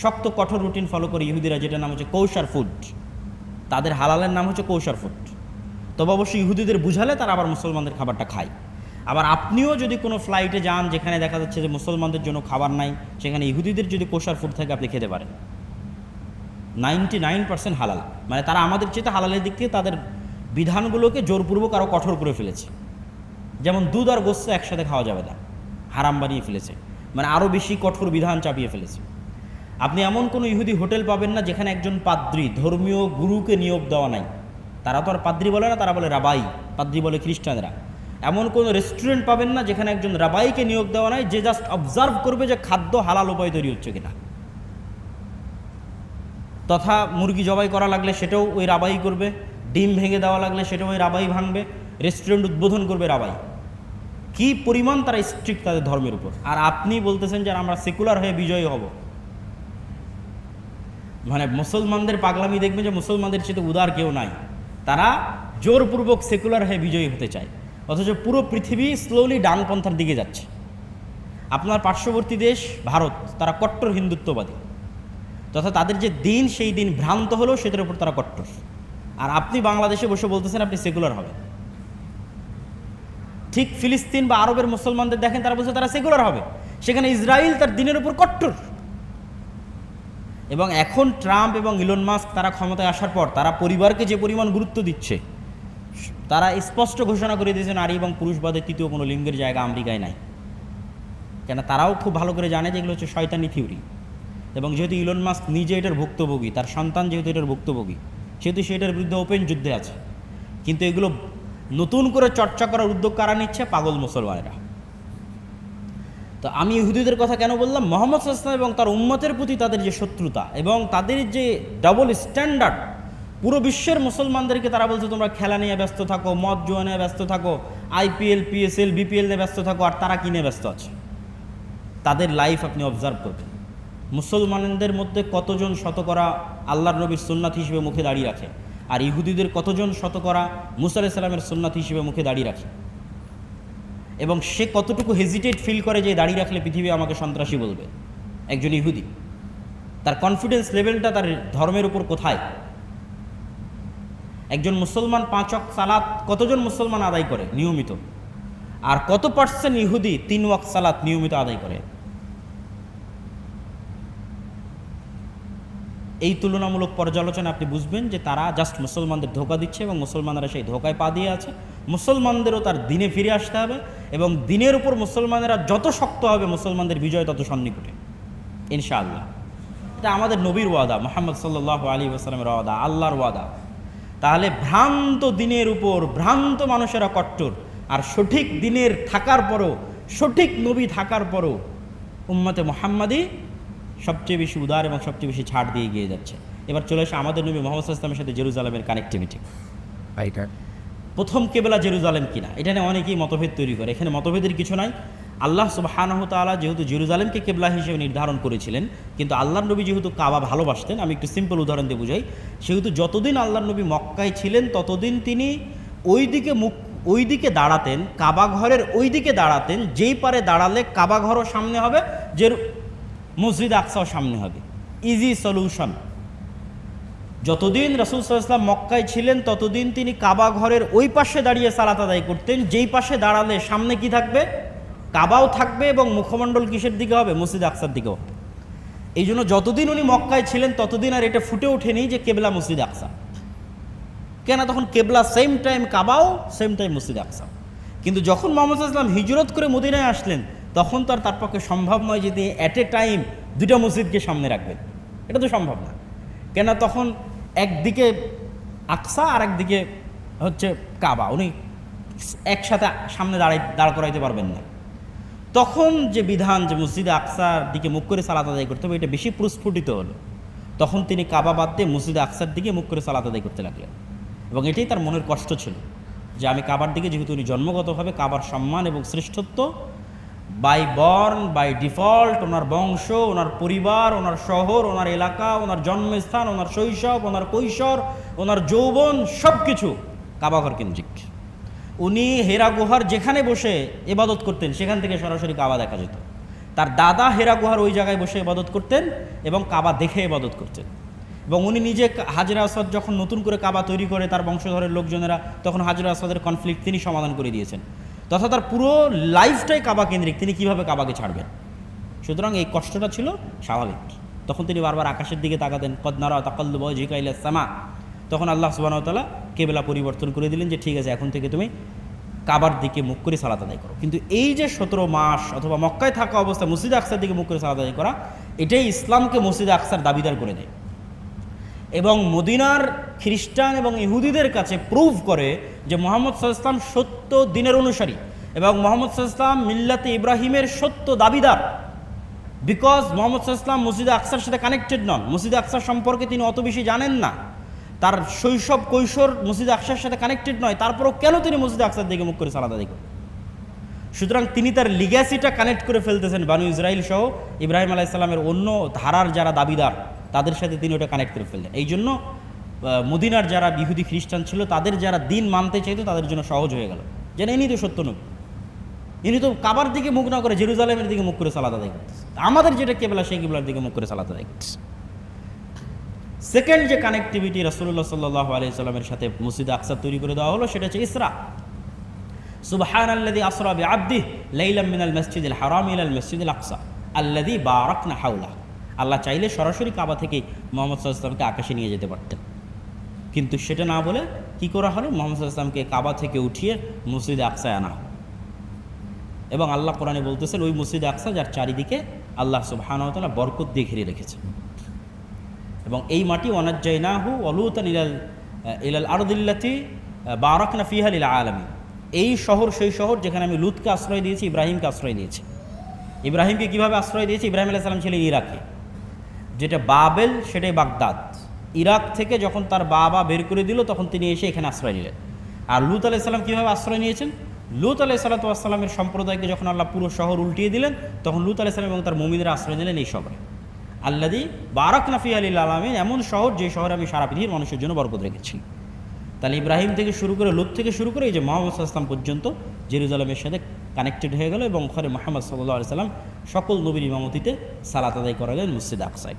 শক্ত কঠোর রুটিন ফলো করে ইহুদিরা, যেটা নাম হচ্ছে কৌশার ফুড। তাদের হালালের নাম হচ্ছে কৌশার ফুড। তবে অবশ্যই ইহুদিদের বুঝালে তারা আবার মুসলমানদের খাবারটা খায়। আবার আপনিও যদি কোনো ফ্লাইটে যান যেখানে দেখা যাচ্ছে যে মুসলমানদের জন্য খাবার নাই, সেখানে ইহুদিদের যদি কোষার ফুড থাকে আপনি খেতে পারেন। 99% হালাল। মানে তারা আমাদের চেয়ে হালালের দিক থেকে তাদের বিধানগুলোকে জোরপূর্বক আরও কঠোর করে ফেলেছে। যেমন দুধ আর গোস্ত একসাথে খাওয়া যাবে না, হারাম বানিয়ে ফেলেছে। মানে আরও বেশি কঠোর বিধান চাপিয়ে ফেলেছে। আপনি এমন কোনো ইহুদি হোটেল পাবেন না যেখানে একজন পাদ্রী, ধর্মীয় গুরুকে নিয়োগ দেওয়া নাই। তারা তো আর পাদ্রী বলে না, তারা বলে রাবাই। পাদ্রী বলে খ্রিস্টানরা। এমন কোনো রেস্টুরেন্ট পাবেন না যেখানে একজন রাবাইকে নিয়োগ দেওয়া নাই, যে জাস্ট অবজার্ভ করবে যে খাদ্য হালাল উপায় তৈরি হচ্ছে কিনা। তথা মুরগি জবাই করা লাগলে সেটাও ওই রাবাই করবে, ডিম ভেঙে দেওয়া লাগলে সেটাও ওই রাবাই ভাঙবে, রেস্টুরেন্ট উদ্বোধন করবে রাবাই। কি পরিমাণ তারা স্ট্রিক্ট তাদের ধর্মের উপর। আর আপনি বলতেছেন যে আমরা সেকুলার হয়ে বিজয়ী হব। মানে মুসলমানদের পাগলামি দেখবেন যে মুসলমানদের চেয়ে উদার কেউ নাই। তারা জোরপূর্বক সেকুলার হয়ে বিজয়ী হতে চায়, অথচ পুরো পৃথিবী স্লোলি ডানপন্থার দিকে যাচ্ছে। আপনার পার্শ্ববর্তী দেশ ভারত, তারা কট্টর হিন্দুত্ববাদী, তথা তাদের যে দিন সেই দিন ভ্রান্ত হলেও সেটার উপর তারা কট্টর। আর আপনি বাংলাদেশে বসে বলতেছেন আপনি সেকুলার হবেন। ঠিক ফিলিস্তিন বা আরবের মুসলমানদের দেখেন, তারা বলছে তারা সেকুলার হবে, সেখানে ইসরায়েল তার দিনের উপর কট্টর। এবং এখন ট্রাম্প এবং ইলন মাস্ক তারা ক্ষমতায় আসার পর তারা পরিবারকে যে পরিমাণ গুরুত্ব দিচ্ছে, তারা স্পষ্ট ঘোষণা করে দিয়েছে নারী এবং পুরুষবাদের তৃতীয় কোনো লিঙ্গের জায়গা আমেরিকায় নাই। কেন তারাও খুব ভালো করে জানে যে এগুলো হচ্ছে শয়তানি থিওরি। এবং যেহেতু ইলন মাস্ক নিজে এটার ভুক্তভোগী, তার সন্তান যেহেতু এটার ভুক্তভোগী, সেহেতু সে এটার বিরুদ্ধে ওপেন যুদ্ধে আছে। কিন্তু এগুলো নতুন করে চর্চা করার উদ্যোগ কারা নিচ্ছে? পাগল মুসলমানেরা। তো আমি ইহুদিদের কথা কেন বললাম? মুহাম্মদ সাল্লাল্লাহু আলাইহি ওয়াসাল্লাম এবং তার উম্মতের প্রতি তাদের যে শত্রুতা এবং তাদের যে ডাবল স্ট্যান্ডার্ড, পুরো বিশ্বের মুসলমানদেরকে তারা বলছে তোমরা খেলা নিয়ে ব্যস্ত থাকো, মদ জুয়া নিয়ে ব্যস্ত থাকো, IPL PSL BPL নিয়ে ব্যস্ত থাকো, আর তারা কিনে ব্যস্ত আছে। তাদের লাইফ আপনি অবজার্ভ করবেন। মুসলমানদের মধ্যে কতজন শতকরা আল্লাহর নবীর সুন্নাত হিসেবে মুখে দাঁড়িয়ে রাখে, আর ইহুদিদের কতজন শতকরা মুসা আলাইহিস সালামের সুন্নাত হিসেবে মুখে দাঁড়িয়ে রাখে, এবং সে কতটুকু হেজিটেট ফিল করে যে দাঁড়িয়ে রাখলে পৃথিবী আমাকে সন্ত্রাসী বলবে। একজন ইহুদি, তার কনফিডেন্স লেভেলটা তার ধর্মের উপর কোথায়? একজন মুসলমান 5 ওয়াক্ত সালাত কতজন মুসলমান আদায় করে নিয়মিত, আর কত পার্সেন্ট ইহুদি 3 ওয়াক্ত সালাত নিয়মিত আদায় করে? এই তুলনামূলক পর্যালোচনা আপনি বুঝবেন যে তারা জাস্ট মুসলমানদের ধোঁকা দিচ্ছে এবং মুসলমানরা সেই ধোঁকায় পা দিয়ে আছে। মুসলমানদেরও তার দিনে ফিরে আসতে হবে, এবং দিনের উপর মুসলমানেরা যত শক্ত হবে মুসলমানদের বিজয় তত সন্নিকটে ইনশাআল্লাহ। এটা আমাদের নবীর ওয়াদা, মুহাম্মদ সাল্লাল্লাহু আলাইহি ওয়াসাল্লামের ওয়াদা, আল্লাহর ওয়াদা। তাহলে ভ্রান্ত দিনের উপর ভ্রান্ত মানুষেরা কট্টর, আর সঠিক দিনের থাকার পরও, সঠিক নবী থাকার পরও উম্মতে মুহাম্মাদি সবচেয়ে বেশি উদার এবং সবচেয়ে বেশি ছাড় দিয়ে এগিয়ে যাচ্ছে। এবার চলে আসে আমাদের নবী মুহাম্মদ সাল্লাল্লাহু আলাইহি ওয়াসাল্লামের সাথে জেরুজালেমের কানেক্টিভিটি। প্রথম কেবলা জেরুজালেম কিনা, এটা নিয়ে অনেকেই মতভেদ তৈরি করে। এখানে মতভেদের কিছু নাই। আল্লাহ সুবহানাহু তাআলা যেহেতু জেরুজালেমকে কিবলা হিসেবে নির্ধারণ করেছিলেন, কিন্তু আল্লাহর নবী যেহেতু কাবা ভালোবাসতেন, আমি একটু সিম্পল উদাহরণ দিয়ে বুঝাই, সেহেতু যতদিন আল্লাহর নবী মক্কায় ছিলেন ততদিন তিনি ওই দিকে দাঁড়াতেন, কাবা ঘরের ওই দিকে দাঁড়াতেন, যেই পারে দাঁড়ালে কাবা ঘরও সামনে হবে, যে মসজিদ আকসাও সামনে হবে। Easy solution. যতদিন রাসূল সাল্লাল্লাহু আলাইহি ওয়াসাল্লাম মক্কায় ছিলেন ততদিন তিনি কাবা ঘরের ওই পাশে দাঁড়িয়ে সালাত আদায় করতেন, যেই পাশে দাঁড়ালে সামনে কি থাকবে, কাবাও থাকবে, এবং মুখমণ্ডল কিসের দিকে হবে, মসজিদ আকসার দিকেও। এই জন্য যতদিন উনি মক্কায় ছিলেন ততদিন আর এটা ফুটে ওঠেনি যে কেবলা মসজিদ আকসা। কেন? তখন কেবলা সেম টাইম কাবাও, সেম টাইম মসজিদ আকসা। কিন্তু যখন মুহাম্মদ সাল্লাল্লাহু আলাইহি ওয়াসাল্লাম হিজরত করে মদিনায় আসলেন, তখন তো আর তার পক্ষে সম্ভব নয় যে তিনি অ্যাট এ টাইম দুইটা মসজিদকে সামনে রাখবেন। এটা তো সম্ভব না। কেন? তখন একদিকে আকসা আর একদিকে হচ্ছে কাবা, উনি একসাথে সামনে দাঁড় করাইতে পারবেন না। তখন যে বিধান যে মসজিদে আকসার দিকে মুখ করে সালাত আদায় করতে হবে, এটা বেশি প্রস্ফুটিত হলো। তখন তিনি কাবা বাদ দিয়ে মসজিদে আকসার দিকে মুখ করে সালাত আদায় করতে লাগলেন, এবং এটাই তার মনের কষ্ট ছিল যে আমি কাবার দিকে, যেহেতু উনি জন্মগতভাবে কাবার সম্মান এবং শ্রেষ্ঠত্ব বাই বর্ন, বাই ডিফল্ট, ওনার বংশ, ওনার পরিবার, ওনার শহর, ওনার এলাকা, ওনার জন্মস্থান, ওনার শৈশব, ওনার কৈশোর, ওনার যৌবন, সব কিছু কাবাঘর কেন্দ্রিক। উনি হেরা গুহার যেখানে বসে ইবাদত করতেন সেখান থেকে সরাসরি কাবা দেখা যেত। তার দাদা হেরা গুহার ওই জায়গায় বসে ইবাদত করতেন এবং কাবা দেখে ইবাদত করতেন। এবং উনি নিজে হাজরা আসওয়াদ যখন নতুন করে কাবা তৈরি করে তার বংশধরের লোকজনেরা, তখন হাজরা আসওয়াদের কনফ্লিক্ট তিনি সমাধান করে দিয়েছেন। তথা তার পুরো লাইফটাই কাবা কেন্দ্রিক, তিনি কিভাবে কাবাকে ছাড়বেন। সুতরাং এই কষ্টটা ছিল স্বাভাবিক। তখন তিনি বারবার আকাশের দিকে তাকাতেন, কদ নারা তাকাল্লুবা ওয়াজহিকা ইলাস সামা। তখন আল্লাহ সুবহানাহু ওয়া তাআলা কেবলা পরিবর্তন করে দিলেন যে ঠিক আছে, এখন থেকে তুমি কাবার দিকে মুখ করে সালাত আদায় করো। কিন্তু এই যে 17 মাস অথবা মক্কায় থাকা অবস্থায় মসজিদ আকসার দিকে মুখ করে সালাত আদায় করা, এটাই ইসলামকে মসজিদ আকসার দাবিদার করে দেয় এবং মদিনার খ্রিস্টান এবং ইহুদিদের কাছে প্রুভ করে যে মুহাম্মদ সাল্লাল্লাহু আলাইহি ওয়াসাল্লাম সত্য দিনের অনুসারী এবং মুহাম্মদ সাল্লাল্লাহু আলাইহি ওয়াসাল্লাম মিল্লাতে ইব্রাহিমের সত্য দাবিদার। বিকজ মুহাম্মদ সাল্লাল্লাহু আলাইহি ওয়াসাল্লাম মসজিদ আকসার সাথে কানেক্টেড নন, মসজিদ আকসার সম্পর্কে তিনি অত বেশি জানেন না, তার শৈশব কৈশোর মসজিদ আকসার সাথে কানেক্টেড নয়, তারপরও কেন তিনি মসজিদ আকসার দিকে মুখ করে সালাত আদায় করেন? সুতরাং তিনি তার লিগ্যাসিটা কানেক্ট করে ফেলতেছেন বানু ইসরাইল সহ ইব্রাহিম আলাইহিস সালামের অন্য ধারার যারা দাবিদার তাদের সাথে তিনি ওটা কানেক্ট করে ফেললেন। এই জন্য মদিনার যারা ইহুদি খ্রিস্টান ছিল তাদের যারা দিন মানতে চাইতো তাদের জন্য সহজ হয়ে গেল, যেন ইনি তো সত্য নবী, ইনি তো কাবার দিকে মুখ না করে জেরুজালেমের দিকে মুখ করে সালাত আদায় করতেছে, আমাদের যেটা কেবলা সেই কেবলার দিকে মুখ করে সালাত আদায় করতেছে। সেকেন্ড যে কানেক্টিভিটি রাসূলুল্লাহ সাল্লাল্লাহু আলাইহি সাল্লামের সাথে মসজিদ আকসা তৈরি করে দেওয়া হলো সেটা হচ্ছে ইসরা। সুবহানাল্লাযী আসরা বিআবদিহি লাইলাম মিনাল মাসজিদিল হারাম ইলাল মাসজিদিল আকসা আল্লাযী বারাকনা হাওলা। আল্লাহ চাইলে সরাসরি কাবা থেকে মুহাম্মদ সাল্লাল্লাহু আলাইহি ওয়াসাল্লামকে আকাশে নিয়ে যেতে পারতেন, কিন্তু সেটা না বলে কি করা হলো, মুহাম্মদ সাল্লাল্লাহু আলাইহি ওয়াসাল্লামকে কাবা থেকে উঠিয়ে মসজিদে আকসায় আনা হলো। এবং আল্লাহ কোরআনে বলতেছেন ওই মসজিদে আকসা যার চারিদিকে আল্লাহ সুবহানাহু ওয়া তাআলা বরকত দিয়ে ঘিরে রেখেছেন। এবং এই মাটি ওয়ানাজ্জাইনাহু ওয়ালুতান ইলাল আরদিল্লাতি বারাকনা ফিহা লিল আলামিন। এই শহর সেই শহর যেখানে আমি লুতকে আশ্রয় দিয়েছি, ইব্রাহিমকে আশ্রয় দিয়েছি। ইব্রাহিমকে কিভাবে আশ্রয় দিয়েছি? ইব্রাহিম আলাইহিস সালাম ছিলেন ইরাকে, যেটা বাবেল সেটাই বাগদাদ। ইরাক থেকে যখন তার বাবা বের করে দিল তখন তিনি এসে এখানে আশ্রয় নিলেন। আর লুত আলাইহিস সালাম কীভাবে আশ্রয় নিয়েছেন? লুত আলাইহিস সালামের সম্প্রদায়কে যখন আল্লাহ পুরো শহর উল্টিয়ে দিলেন তখন লুত আলাইহিস সালাম এবং তার মুমিনরা আশ্রয় নিলেন এই শহরে। আল্লাযী বারাকনা ফিহা লিল আলামিন, এমন শহর যে শহরে আমি সারা পৃথিবীর মানুষের জন্য বরকত রেখেছি। তাহলে ইব্রাহিম থেকে শুরু করে লুত থেকে শুরু করে এই যে মুহাম্মদ সাল্লাল্লাহু আলাইহি ওয়াসাল্লাম পর্যন্ত জেরুজালেমের সাথে কানেক্টেড হয়ে গেল এবং ওখানে মুহাম্মদ সাল্লাল্লাহু আলাইহি ওয়াসাল্লাম সকল নবীর ইমামতিতে সালাত আদায় করালেন মসজিদ আকসায়।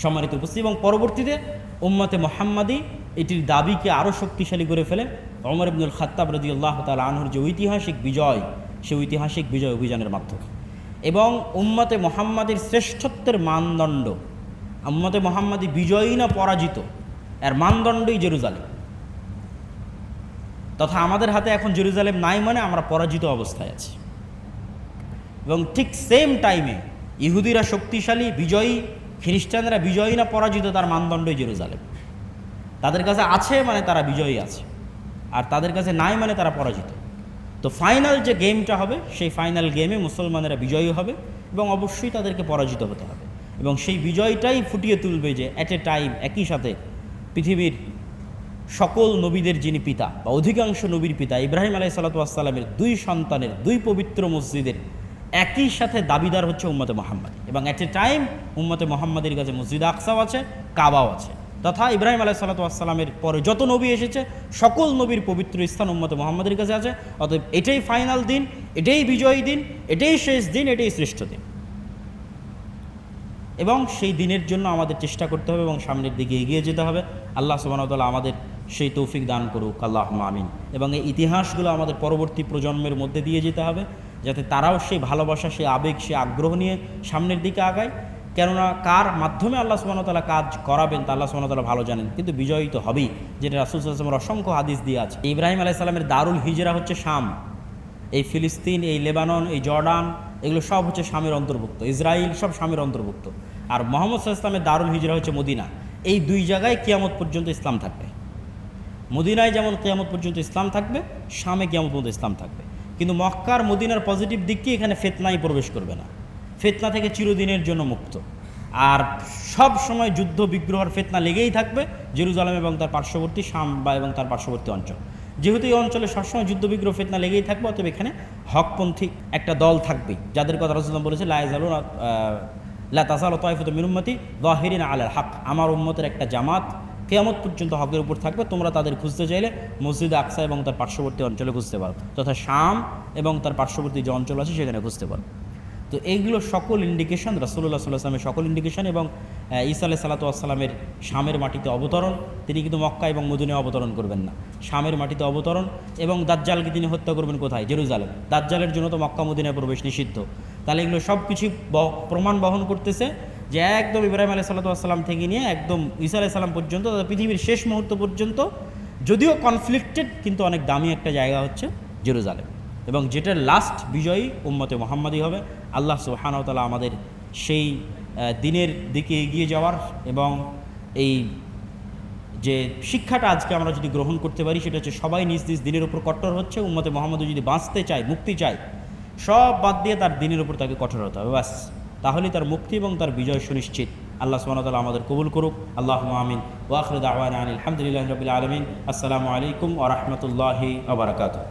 সম্মানিত উপস্থিতি, এবং পরবর্তীতে উম্মতে মুহাম্মাদি এটির দাবিকে আরও শক্তিশালী করে ফেলে ওমর ইবনুল খাত্তাব রাদিয়াল্লাহু তাআলা আনহুর যে ঐতিহাসিক বিজয়, সেই ঐতিহাসিক বিজয় অভিযানের মাধ্যমে এবং উম্মতে মুহাম্মাদির শ্রেষ্ঠত্বের মানদণ্ড, উম্মতে মুহাম্মাদি বিজয়ী না পরাজিত, এর মানদণ্ডই জেরুজালেম। তথা আমাদের হাতে এখন জেরুজালেম নাই মানে আমরা পরাজিত অবস্থায় আছি। এবং ঠিক সেম টাইমে ইহুদিরা শক্তিশালী বিজয়ী, খ্রিস্টানরা বিজয়ী না পরাজিত, তার মানদণ্ডই জেরুজালেম। তাদের কাছে আছে মানে তারা বিজয়ী আছে, আর তাদের কাছে নাই মানে তারা পরাজিত। তো ফাইনাল যে গেমটা হবে সেই ফাইনাল গেমে মুসলমানেরা বিজয়ী হবে এবং অবশ্যই তাদেরকে পরাজিত হতে হবে। এবং সেই বিজয়টাই ফুটিয়ে তুলবে যে অ্যাট এ টাইম একই সাথে পৃথিবীর সকল নবীদের যিনি পিতা বা অধিকাংশ নবীর পিতা ইব্রাহিম আলাইহিস সালাতু ওয়াস সালামের 2 সন্তানের 2 পবিত্র মসজিদের একই সাথে দাবিদার হচ্ছে উম্মতে মুহাম্মাদি, এবং এট এ টাইম উম্মতে মুহাম্মাদির কাছে মসজিদ আকসাও আছে, কাবাও আছে, তথা ইব্রাহিম আলাইহিস সালাতু ওয়াস সালামের পরে যত নবী এসেছে সকল নবীর পবিত্র স্থান উম্মতে মুহাম্মাদির কাছে আছে। অতএব এটাই ফাইনাল দিন, এটাই বিজয়ী দিন, এটাই শেষ দিন, এটাই শ্রেষ্ঠ দিন, এবং সেই দিনের জন্য আমাদের চেষ্টা করতে হবে এবং সামনের দিকে এগিয়ে যেতে হবে। আল্লাহ সুবহানাহু ওয়া তাআলা আমাদের সেই তৌফিক দান করুক, আল্লাহুম্মা আমিন। এবং এই ইতিহাসগুলো আমাদের পরবর্তী প্রজন্মের মধ্যে দিয়ে যেতে হবে, যাতে তারাও সেই ভালোবাসা, সেই আবেগ, সেই আগ্রহ নিয়ে সামনের দিকে আগায়। কেননা কার মাধ্যমে আল্লাহ সুবহানাহু ওয়া তাআলা কাজ করাবেন তা আল্লাহ সুবহানাহু ওয়া তাআলা ভালো জানেন, কিন্তু বিজয়ী তো হবেই, যেটা রাসূল সাল্লাল্লাহু আলাইহি ওয়াসাল্লামের অসংখ্য হাদিস দিয়ে আছে। ইব্রাহিম আলাইহিস সালামের দারুল হিজরা হচ্ছে শাম, এই ফিলিস্তিন, এই লেবানন, এই জর্ডান, এগুলো সব হচ্ছে শামের অন্তর্ভুক্ত, ইসরায়েল সব শামের অন্তর্ভুক্ত। আর মুহাম্মদ সাল্লাল্লাহু আলাইহি ওয়াসাল্লামের দারুল হিজরা হচ্ছে মদিনা। এই 2 জায়গায় কিয়ামত পর্যন্ত ইসলাম থাকবে। মদিনায় যেমন কিয়ামত পর্যন্ত ইসলাম থাকবে, শামে কিয়ামত পর্যন্ত ইসলাম থাকবে। কিন্তু মক্কার মদিনার পজিটিভ দিক কি, এখানে ফিতনাই প্রবেশ করবে না, ফিতনা থেকে চিরদিনের জন্য মুক্ত। আর সব সময় যুদ্ধ বিগ্রহের ফিতনা লেগেই থাকবে জেরুজালেম এবং তার পার্শ্ববর্তী শাম বা এবং তার পার্শ্ববর্তী অঞ্চল। যেহেতু এই অঞ্চলে সবসময় যুদ্ধ বিগ্রহ ফিতনা লেগেই থাকবে, অতএব এখানে হকপন্থী একটা দল থাকবেই, যাদের কথা রাসূলুল্লাহ বলেছে লা তাযালু তায়ফাতুম মিন উম্মতি যাহিরিনা আলাল হক, আমার উম্মতের একটা জামাত কিয়ামত পর্যন্ত হকের উপর থাকবে। তোমরা তাদের খুঁজতে চাইলে মসজিদ আকসা এবং তার পার্শ্ববর্তী অঞ্চলে খুঁজতে পারো, তথা শাম এবং তার পার্শ্ববর্তী যে অঞ্চল আছে সেখানে খুঁজতে পারো। তো এইগুলো সকল ইন্ডিকেশন, রাসূলুল্লাহ সাল্লাল্লাহু আলাইহি ওয়াসাল্লামের সকল ইন্ডিকেশন, এবং ঈসা আলাইহিস সালাতু ওয়াস সালামের শামের মাটিতে অবতরণ। তিনি কিন্তু মক্কা এবং মদিনায় অবতরণ করবেন না, শামের মাটিতে অবতরণ। এবং দাজ্জালকে তিনি হত্যা করবেন কোথায়? জেরুজালেম। দাজ্জালের জন্য তো মক্কা মদিনায় প্রবেশ নিষিদ্ধ। তাহলে এগুলো সব কিছু প্রমাণ বহন করতেছে যে একদম ইব্রাহিম আলাইহিস সালাতু ওয়াস সালাম থেকে নিয়ে একদম ঈসা আলাইহিস সালাম পর্যন্ত, পৃথিবীর শেষ মুহূর্ত পর্যন্ত, যদিও কনফ্লিক্টেড, কিন্তু অনেক দামি একটা জায়গা হচ্ছে জেরুজালেম, এবং যেটার লাস্ট বিজয়ী উম্মতে মুহাম্মাদি হবে। আল্লাহ সুবহানাহু ওয়া তাআলা আমাদের সেই দিনের দিকে এগিয়ে যাওয়ার এবং এই যে শিক্ষাটা আজকে আমরা যদি গ্রহণ করতে পারি, সেটা হচ্ছে সবাই নিজ নিজ দিনের উপর কঠোর হচ্ছে। উম্মতে মুহাম্মাদি যদি বাঁচতে চায়, মুক্তি চায়, সব বাদ দিয়ে তার দিনের উপর তাকে কঠোর হতে হবে, ব্যাস, তাহলেই তার মুক্তি এবং তার বিজয় সুনিশ্চিত। আল্লাহ সুবহানাহু ওয়া তাআলা আমাদের কবুল করুক, আল্লাহুম্মা আমিন। ওয়া আখিরু দাওয়ানা আনিল হামদুলিল্লাহি রাব্বিল আলামিন। আসসালামু আলাইকুম ওয়া রাহমাতুল্লাহি ওয়া বারাকাতুহু।